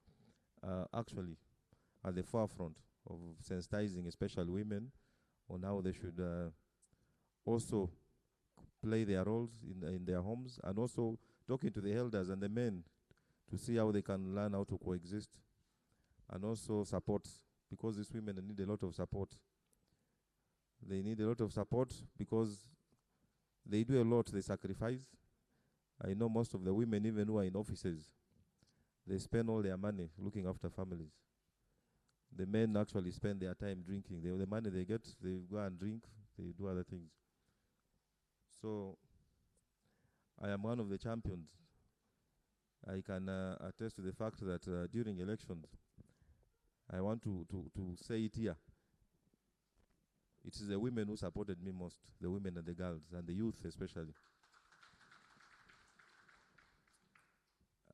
actually at the forefront of sensitizing, especially women, on how they should also play their roles in their homes, and also talking to the elders and the men to see how they can learn how to coexist, and also support, because these women need a lot of support. They need a lot of support because they do a lot, they sacrifice. I know most of the women, even who are in offices, they spend all their money looking after families. The men actually spend their time drinking. The money they get, they go and drink, they do other things. So I am one of the champions. I can attest to the fact that during elections, I want to say it here. It is the women who supported me most, the women and the girls, and the youth especially.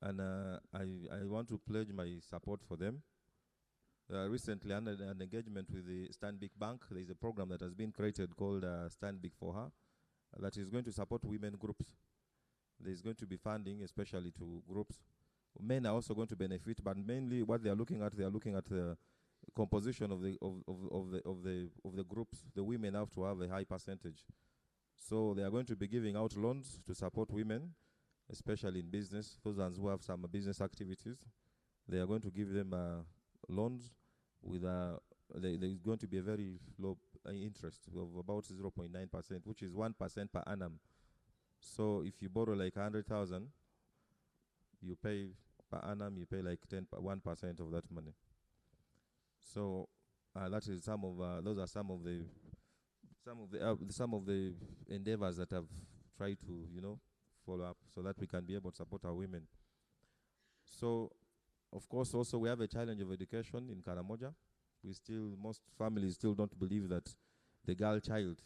And I want to pledge my support for them. recently under an engagement with the Stanbic Bank. There is a program that has been created called Stanbic for Her that is going to support women groups. There is going to be funding, especially to groups. Men are also going to benefit, but mainly what they are looking at the composition of the groups. The women have to have a high percentage. So they are going to be giving out loans to support women, especially in business. Those ones who have some business activities, they are going to give them loans with there is going to be a very low interest of about 0.9%, which is 1% per annum. So if you borrow like 100,000, you pay per annum, you pay like 1% of that money. So that is those are some of the endeavors that I've tried to follow up so that we can be able to support our women. So of course also we have a challenge of education in Karamoja. Most families still don't believe that the girl child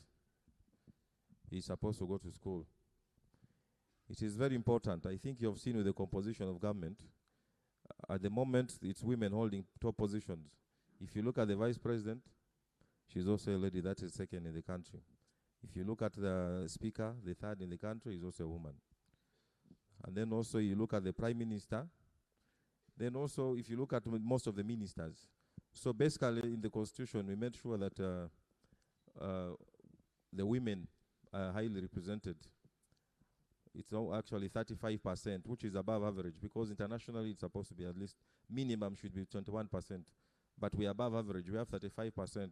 is supposed to go to school. It is very important. I think you have seen with the composition of government, at the moment it's women holding top positions. If you look at the vice president, she's also a lady, that is second in the country. If you look at the speaker, the third in the country is also a woman. And then also you look at the prime minister. Then also if you look at most of the ministers. So basically in the constitution we made sure that the women are highly represented. It's now actually 35%, which is above average, because internationally it's supposed to be at least minimum should be 21%. But we are above average. We have 35%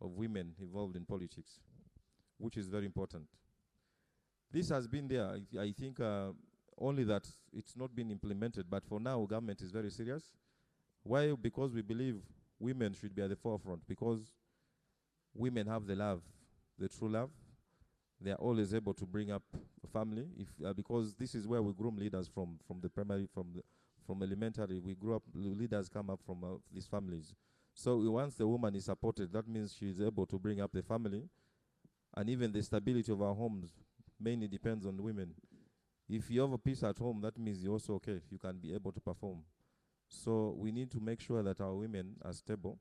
of women involved in politics, which is very important. This has been there. I think only that it's not been implemented, but for now government is very serious. Why? Because we believe women should be at the forefront, because women have the love, the true love. They are always able to bring up a family, because this is where we groom leaders from the primary, from elementary. We grew up, leaders come up from these families. So once the woman is supported, that means she is able to bring up the family, and even the stability of our homes mainly depends on women. If you have a peace at home, that means you're also okay. You can be able to perform. So we need to make sure that our women are stable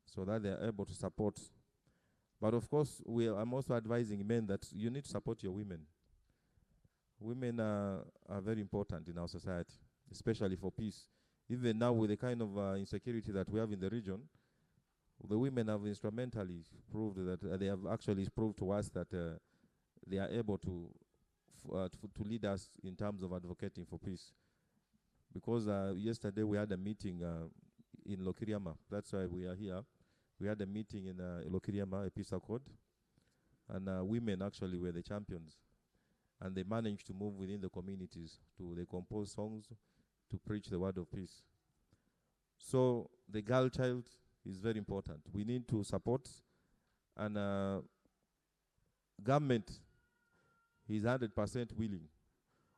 so that they are able to support. But of course, I'm also advising men that you need to support your women. Women are very important in our society, especially for peace. Even now with the kind of insecurity that we have in the region, the women have instrumentally proved that they have actually proved to us that they are able to lead us in terms of advocating for peace. Because yesterday we had a meeting in Lokiriama. That's why we are here. We had a meeting in Lokiriama, a peace accord, and women actually were the champions. And they managed to move within the communities. They compose songs to preach the word of peace. So the girl child is very important. We need to support, and government is 100% willing.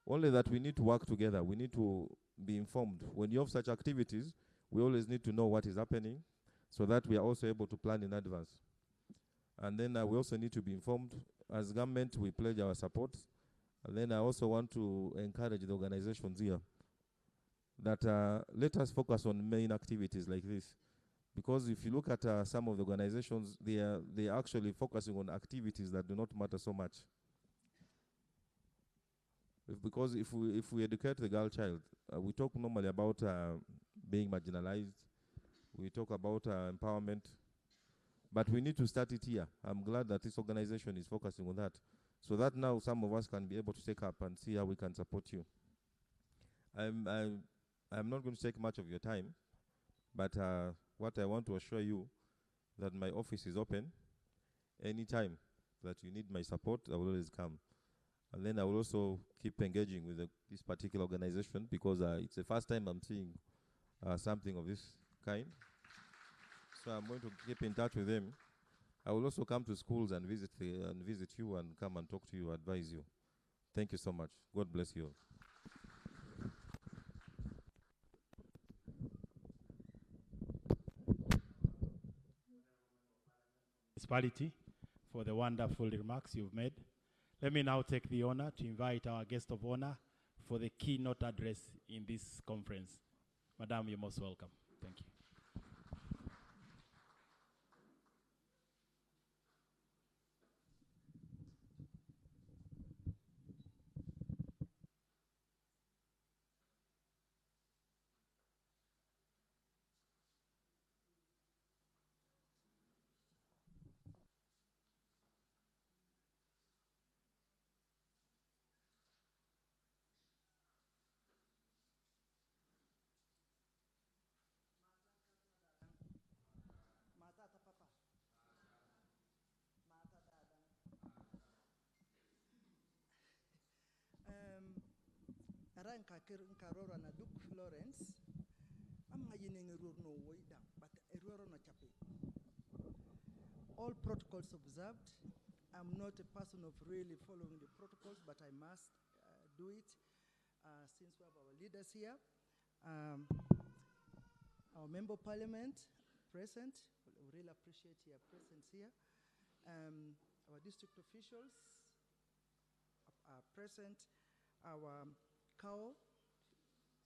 Only that we need to work together. We need to be informed. When you have such activities, we always need to know what is happening so that we are also able to plan in advance. And then we also need to be informed. As government, we pledge our support. And then I also want to encourage the organizations here that let us focus on main activities like this. Because if you look at some of the organizations, they are actually focusing on activities that do not matter so much. Because if we educate the girl child, we talk normally about being marginalized. We talk about empowerment. But we need to start it here. I'm glad that this organization is focusing on that, so that now some of us can be able to take up and see how we can support you. I'm not going to take much of your time, but what I want to assure you that my office is open. Anytime that you need my support, I will always come. And then I will also keep engaging with this particular organization, because it's the first time I'm seeing something of this kind. So I'm going to keep in touch with them. I will also come to schools and visit you and come and talk to you, advise you. Thank you so much. God bless you all. Municipality for the wonderful remarks you've made. Let me now take the honor to invite our guest of honor for the keynote address in this conference. Madam, you're most welcome. Thank you. nkarora na duk Florence am nga yineng error no way down but error no chapi. All protocols observed. I'm not a person of really following the protocols, but I must do it since we have our leaders here. Our member of parliament present, we really appreciate your presence here. Our district officials are present. Our KAWOU,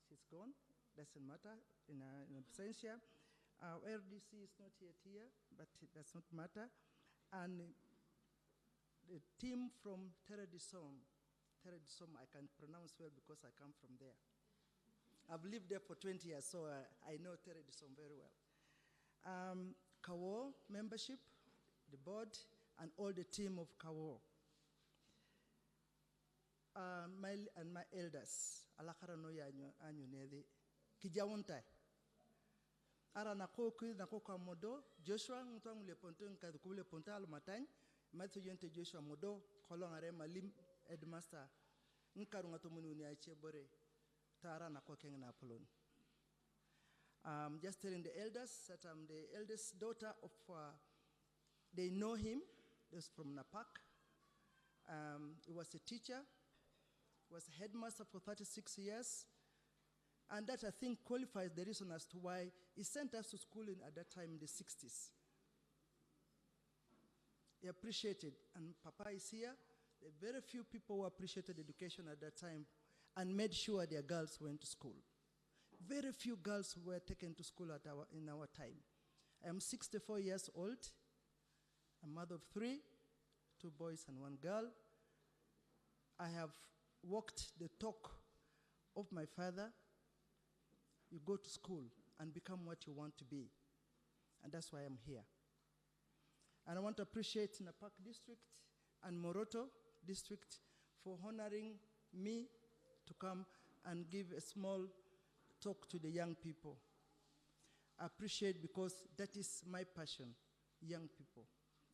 she's gone, doesn't matter, in absentia. Our RDC is not yet here, but it does not matter. And the team from Terre du Somme I can pronounce well because I come from there. I've lived there for 20 years, so I know Terre du Somme very well. KAWOU membership, the board, and all the team of KAWOU. My elders, alakara no ya anyu nedi, kijawuntai. Ara nako modo, Joshua ngutang le ponto nkadu kubule ponta alumatany, mathu yente Joshua modo, kolong are malim headmaster, nkaru ngatomunu ni aiche bore, tara nako keng na apolon. Just telling the elders that I'm the eldest daughter of, they know him, he was from Napak. He was a teacher, was a headmaster for 36 years. And that, I think, qualifies the reason as to why he sent us to school at that time in the 60s. He appreciated, and Papa is here. There are very few people who appreciated education at that time and made sure their girls went to school. Very few girls were taken to school in our time. I am 64 years old, a mother of 3, 2 boys and 1 girl. I have walked the talk of my father. You go to school and become what you want to be. And that's why I'm here. And I want to appreciate Napak District and Moroto District for honoring me to come and give a small talk to the young people. I appreciate because that is my passion, young people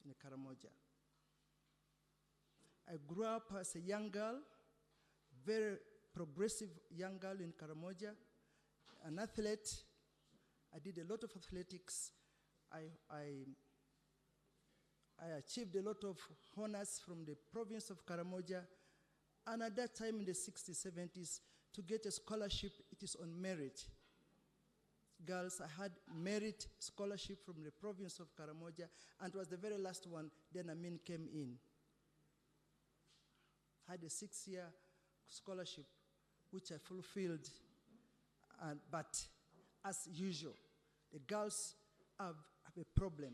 in Karamoja. I grew up as a young girl, very progressive young girl in Karamoja, an athlete. I did a lot of athletics. I achieved a lot of honors from the province of Karamoja. And at that time in the 60s, 70s, to get a scholarship, it is on merit. Girls, I had merit scholarship from the province of Karamoja, and it was the very last one, then Amin came in. I had a 6-year scholarship, which I fulfilled. But as usual, the girls have a problem.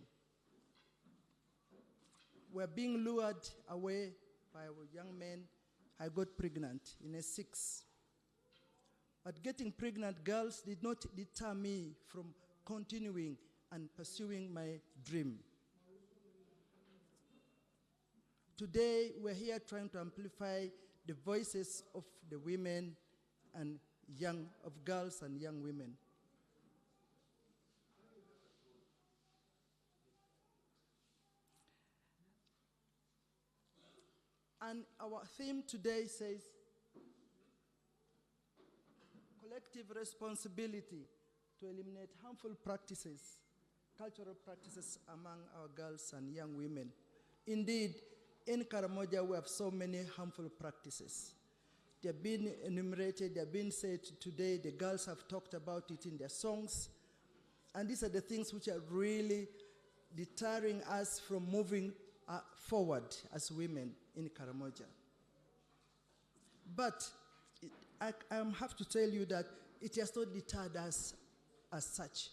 We're being lured away by our young men. I got pregnant in a 6. But getting pregnant girls did not deter me from continuing and pursuing my dream. Today, we're here trying to amplify the voices of the women and of girls and young women. And our theme today says, collective responsibility to eliminate harmful practices, cultural practices among our girls and young women. Indeed, in Karamoja, we have so many harmful practices. They have been enumerated, they have been said today, the girls have talked about it in their songs. And these are the things which are really deterring us from moving forward as women in Karamoja. But I have to tell you that it has not deterred us as such.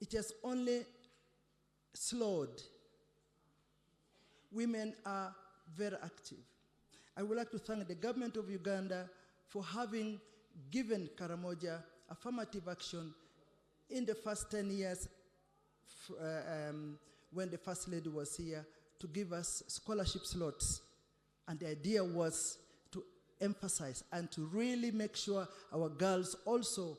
It has only slowed. Women are very active. I would like to thank the government of Uganda for having given Karamoja affirmative action in the first 10 years when the First Lady was here to give us scholarship slots. And the idea was to emphasize and to really make sure our girls also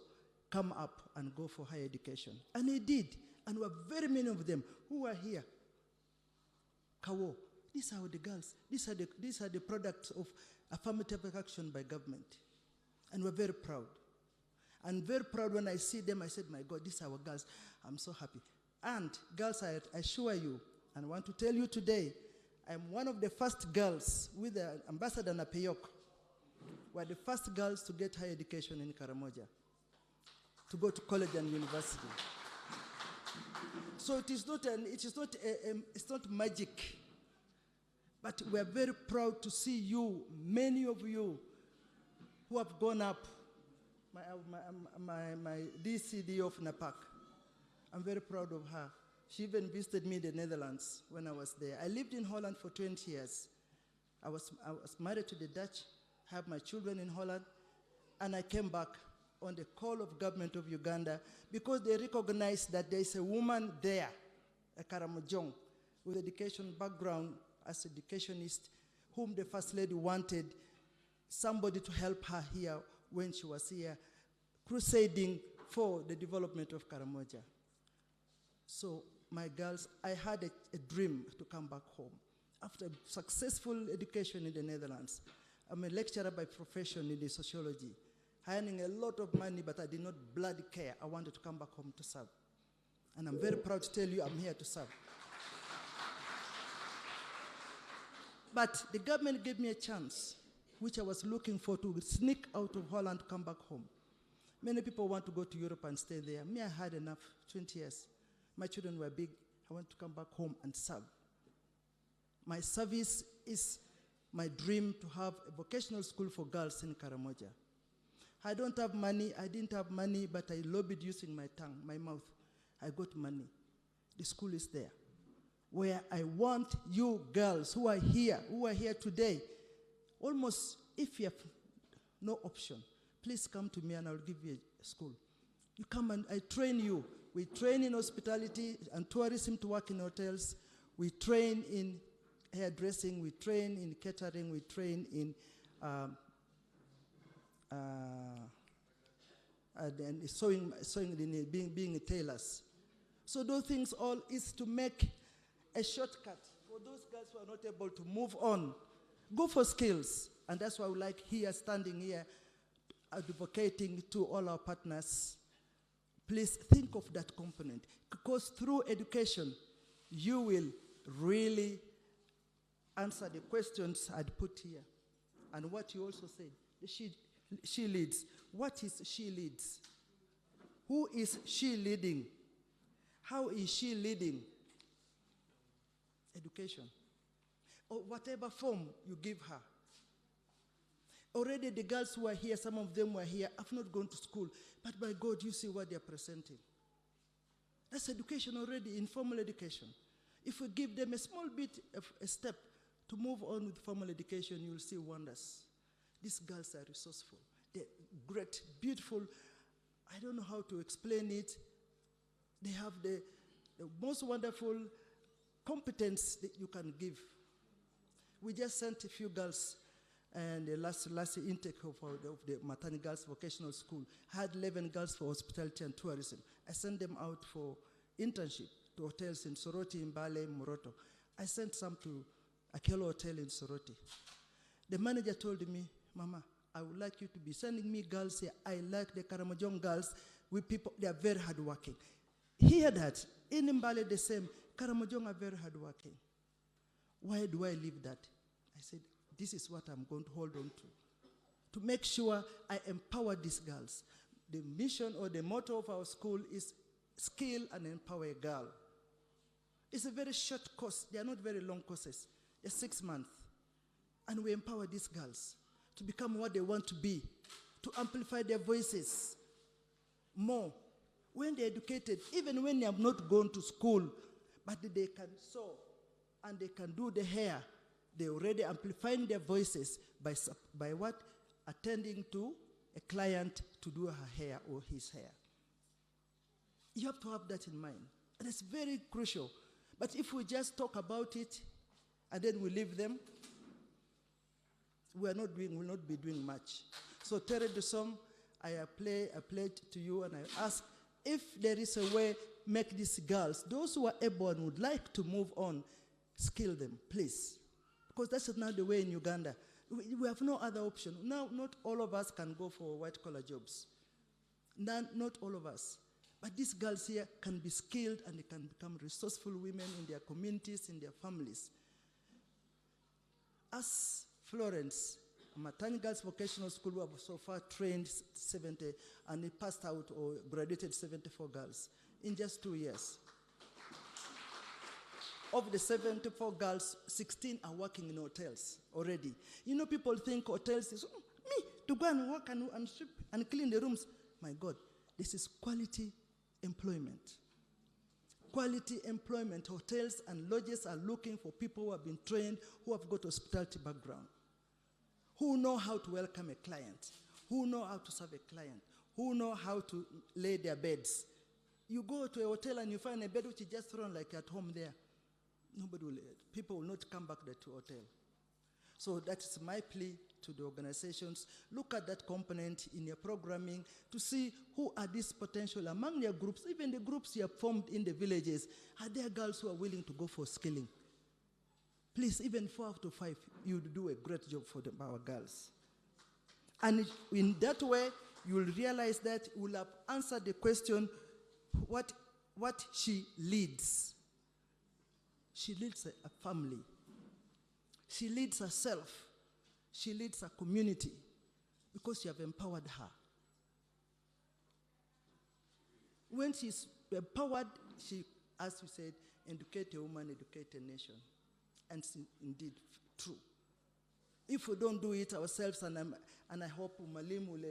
come up and go for higher education. And they did. And there were very many of them who were here. KAWOU, these are the girls. These are the products of affirmative action by government. And we're very proud. And very proud when I see them, I said, my God, these are our girls. I'm so happy. And girls, I assure you, and I want to tell you today, I'm one of the first girls with the Ambassador Napeyok. We're the first girls to get higher education in Karamoja, to go to college and university. So it's not magic. But we're very proud to see you, many of you who have gone up. My DCD of NAPAC, I'm very proud of her. She even visited me in the Netherlands when I was there. I lived in Holland for 20 years. I was married to the Dutch, have my children in Holland, and I came back on the call of government of Uganda because they recognized that there is a woman there, a Karamojong, with education background as educationist, whom the First Lady wanted somebody to help her here when she was here, crusading for the development of Karamoja. So, my girls, I had a dream to come back home. After successful education in the Netherlands, I'm a lecturer by profession in the sociology, earning a lot of money, but I did not bloody care. I wanted to come back home to serve. And I'm very proud to tell you I'm here to serve. But the government gave me a chance, which I was looking for, to sneak out of Holland, come back home. Many people want to go to Europe and stay there. Me, I had enough, 20 years. My children were big. I want to come back home and serve. My service is my dream to have a vocational school for girls in Karamoja. I don't have money. I didn't have money, but I lobbied using my tongue, my mouth. I got money. The school is there. Where I want you girls who are here today, almost if you have no option, please come to me and I'll give you a school. You come and I train you. We train in hospitality and tourism to work in hotels. We train in hairdressing. We train in catering. We train in and sewing being tailors. So those things all is to make a shortcut for those girls who are not able to move on. Go for skills. And that's why we like here, standing here, advocating to all our partners. Please think of that component. Because through education, you will really answer the questions I'd put here. And what you also said, she leads. What is she leads? Who is she leading? How is she leading? Education. Or whatever form you give her. Already the girls who are here, some of them were here, have not gone to school. But by God, you see what they are presenting. That's education already, informal education. If we give them a small bit of a step to move on with formal education, you'll see wonders. These girls are resourceful. They're great, beautiful. I don't know how to explain it. They have the most wonderful competence that you can give. We just sent a few girls, and the last intake of the Matani Girls Vocational School had 11 girls for hospitality and tourism. I sent them out for internship to hotels in Soroti, Mbale, Moroto. I sent some to Akelo Hotel in Soroti. The manager told me, Mama, I would like you to be sending me girls here. I like the Karamojong girls with people, they are very hardworking. Hear that. In Mbale the same, Karamojong are very hardworking. Why do I leave that? I said, this is what I'm going to hold on to make sure I empower these girls. The mission or the motto of our school is skill and empower a girl. It's a very short course. They are not very long courses. They're 6 months. And we empower these girls to become what they want to be, to amplify their voices more. When they're educated, even when they have not gone to school, but they can sew and they can do the hair, they're already amplifying their voices by what? Attending to a client to do her hair or his hair. You have to have that in mind. And it's very crucial. But if we just talk about it and then we leave them, we'll not be doing much. So Terry Dusom, I pledge to you and I ask if there is a way, make these girls, those who are able and would like to move on, skill them, please. Because that's not the way in Uganda. We have no other option. Now, not all of us can go for white-collar jobs. Not all of us. But these girls here can be skilled and they can become resourceful women in their communities, in their families. As Florence, Matani Girls Vocational School, we have so far trained 70 and it passed out or graduated 74 girls in just 2 years. Of the 74 girls, 16 are working in hotels already. You know, people think hotels is, me, to go and work and sweep and clean the rooms. My God, this is quality employment. Quality employment. Hotels and lodges are looking for people who have been trained, who have got hospitality background, who know how to welcome a client, who know how to serve a client, who know how to lay their beds. You go to a hotel and you find a bed which is just thrown like at home there. People will not come back there to hotel. So that is my plea to the organizations. Look at that component in your programming to see who are these potential among their groups, even the groups you have formed in the villages. Are there girls who are willing to go for skilling? Please, even 4 out of 5, you do a great job for our girls. And in that way, you will realize that you will have answered the question, what she leads. She leads a family. She leads herself. She leads a community because you have empowered her. When she's empowered, she, as we said, educate a woman, educate a nation. And it's indeed true. If we don't do it ourselves, and I hope Malim will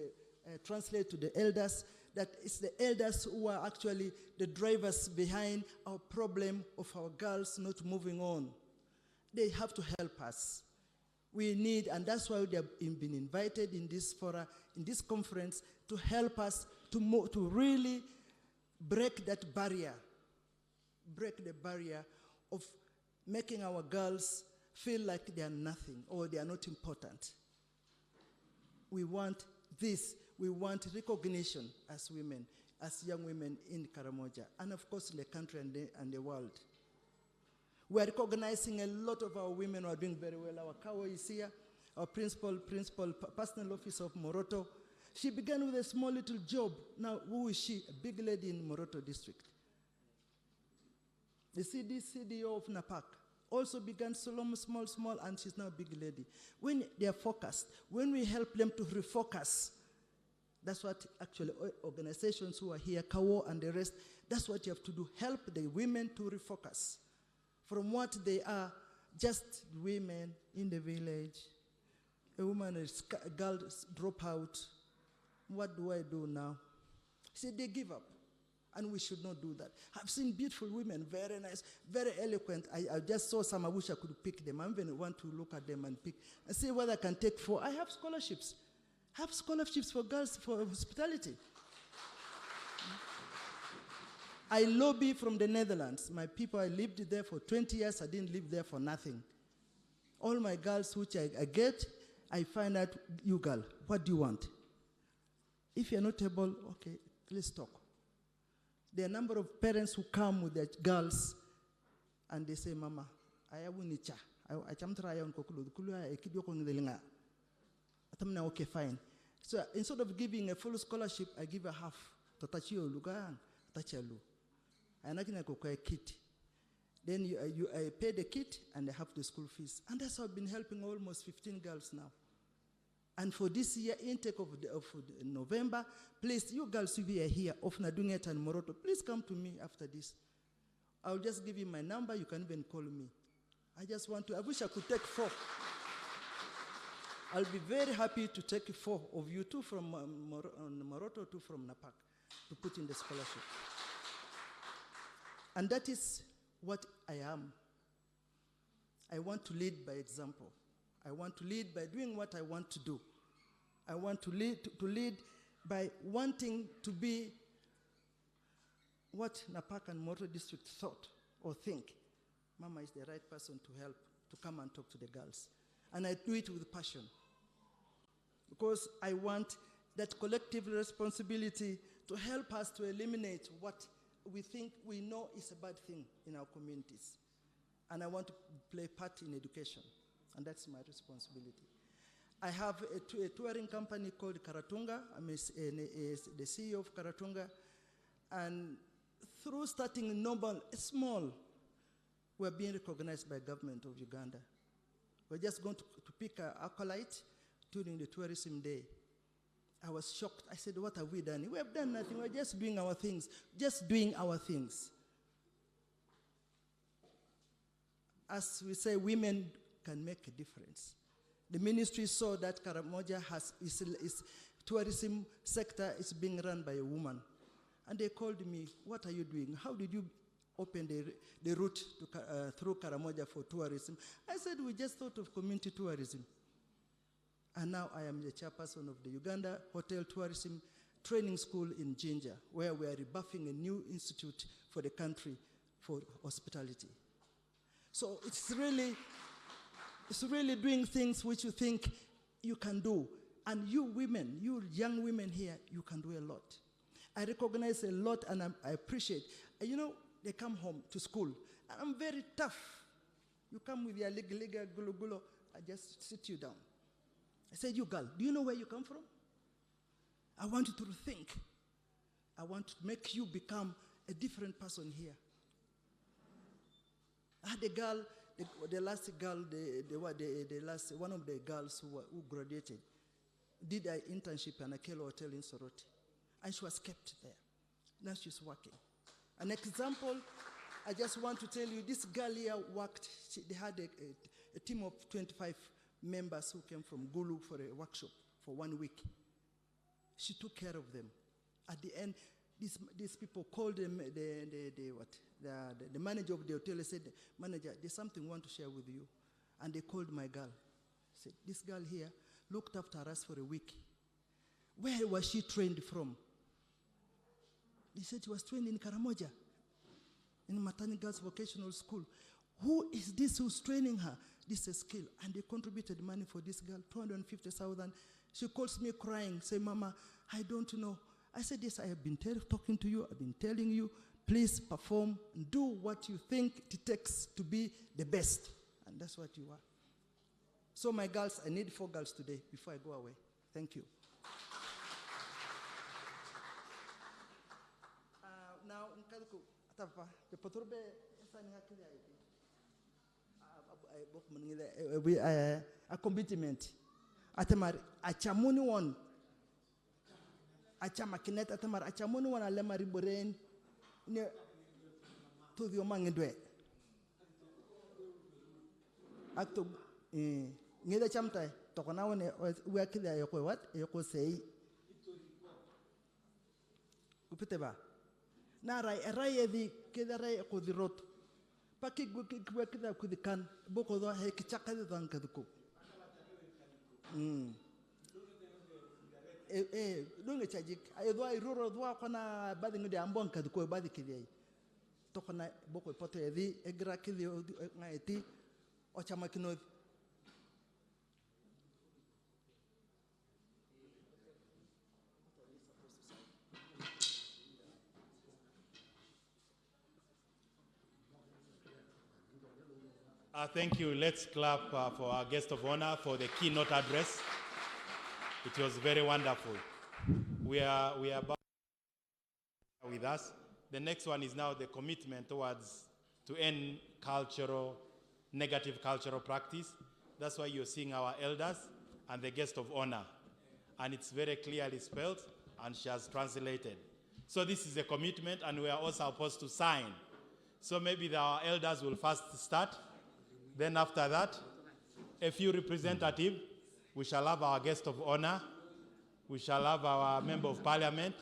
translate to the elders, that it's the elders who are actually the drivers behind our problem of our girls not moving on. They have to help us. We need, and that's why they have been invited in this fora, in this conference, to help us to really break that barrier. Break the barrier of making our girls feel like they are nothing or they are not important. We want this. We want recognition as women, as young women in Karamoja, and of course in the country and the world. We are recognizing a lot of our women who are doing very well. Our KAWOU is here, our principal personal officer of Moroto. She began with a small little job. Now, who is she? A big lady in Moroto district. The CDO of NAPAC also began small, and she's now a big lady. When they are focused, when we help them to refocus, that's what actually organizations who are here, KAWOU and the rest, that's what you have to do. Help the women to refocus from what they are, just women in the village. A woman, a girl drop out. What do I do now? See, they give up. And we should not do that. I've seen beautiful women, very nice, very eloquent. I just saw some, I wish I could pick them. I even want to look at them and pick and see whether I can take 4. I have scholarships. I have scholarships for girls for hospitality. I lobby from the Netherlands. My people, I lived there for 20 years. I didn't live there for nothing. All my girls which I get, I find out, you girl, what do you want? If you're not able, okay, let's talk. There are a number of parents who come with their girls and they say, Mama, I have unicha. I am trying on kokulu. I keep you okay, fine. So instead of giving a full scholarship, I give a half. To touch you, lugan, touch you. And I can go a kit. Then I pay the kit and I have the school fees. And that's how I've been helping almost 15 girls now. And for this year intake of November, please, you girls who are here, of Nadunget and Moroto, please come to me after this. I'll just give you my number. You can even call me. I wish I could take 4. I'll be very happy to take 4 of you, 2 from Moroto, 2 from NAPAC, to put in the scholarship. And that is what I am. I want to lead by example. I want to lead by doing what I want to do. I want to lead by wanting to be what NAPAC and Moroto district thought or think. Mama is the right person to help, to come and talk to the girls. And I do it with passion. Because I want that collective responsibility to help us to eliminate what we think we know is a bad thing in our communities. And I want to play part in education. and that's my responsibility. I have a touring company called Karatunga. I'm the CEO of Karatunga, and through starting small, we're being recognized by government of Uganda. We're just going to pick an acolyte during the tourism day. I was shocked. I said, what have we done? We have done nothing. We're just doing our things. Just doing our things. As we say, women can make a difference. The ministry saw that Karamoja is tourism sector is being run by a woman. And they called me, what are you doing? How did you open the route to, through Karamoja for tourism? I said, we just thought of community tourism. And now I am the chairperson of the Uganda Hotel Tourism Training School in Jinja, where we are rebuffing a new institute for the country for hospitality. So it's really doing things which you think you can do. And you women, you young women here, you can do a lot. I recognize a lot and I appreciate. You know, they come home to school, and I'm very tough. You come with your lega gulo gulo, I just sit you down. I said, you girl, do you know where you come from? I want you to think. I want to make you become a different person here. I had a girl, the last girl, one of the girls who graduated, did an internship in a KAWOU hotel in Soroti. And she was kept there. Now she's working. An example, I just want to tell you, this girl here worked, they had a team of 25 members who came from Gulu for a workshop for 1 week. She took care of them. At the end, these people called the manager of the hotel and said, manager, there's something I want to share with you. And they called my girl. Said, this girl here looked after us for a week. Where was she trained from? They said she was trained in Karamoja, in Matani Girls Vocational School. Who is this who's training her? This is a skill. And they contributed money for this girl, 250,000. She calls me crying, say, Mama, I don't know. I said, yes, I have been talking to you. I've been telling you, please perform, and do what you think it takes to be the best. And that's what you are. So my girls, I need 4 girls today before I go away. Thank you. Now, a commitment. Atamar achamuni one. Achamakinet atamar achamuni one alemari boren ne to the omangedwe. Acto ngida chamtai tokona one wakida yoko what yoko say. Upiteba. Na rai edi keda rai ko dirot. Paki gwekida kudikan boko do he kichakade dan kaduko. Dunga chajik ayo I ruro do kona badi ngudi ambon kaduko badi kidi. Tokona boko poto edi egra kidi ngaiti ochamakino. Thank you. Let's clap for our guest of honor for the keynote address. It was very wonderful. We are about with us. The next one is now the commitment towards to end negative cultural practice. That's why you're seeing our elders and the guest of honor. And it's very clearly spelled, and she has translated. So this is a commitment, and we are also supposed to sign. So maybe our elders will first start. Then after that, a few representatives, we shall have our guest of honor, we shall have our member of parliament,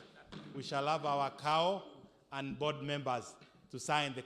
we shall have our KAWOU and board members to sign the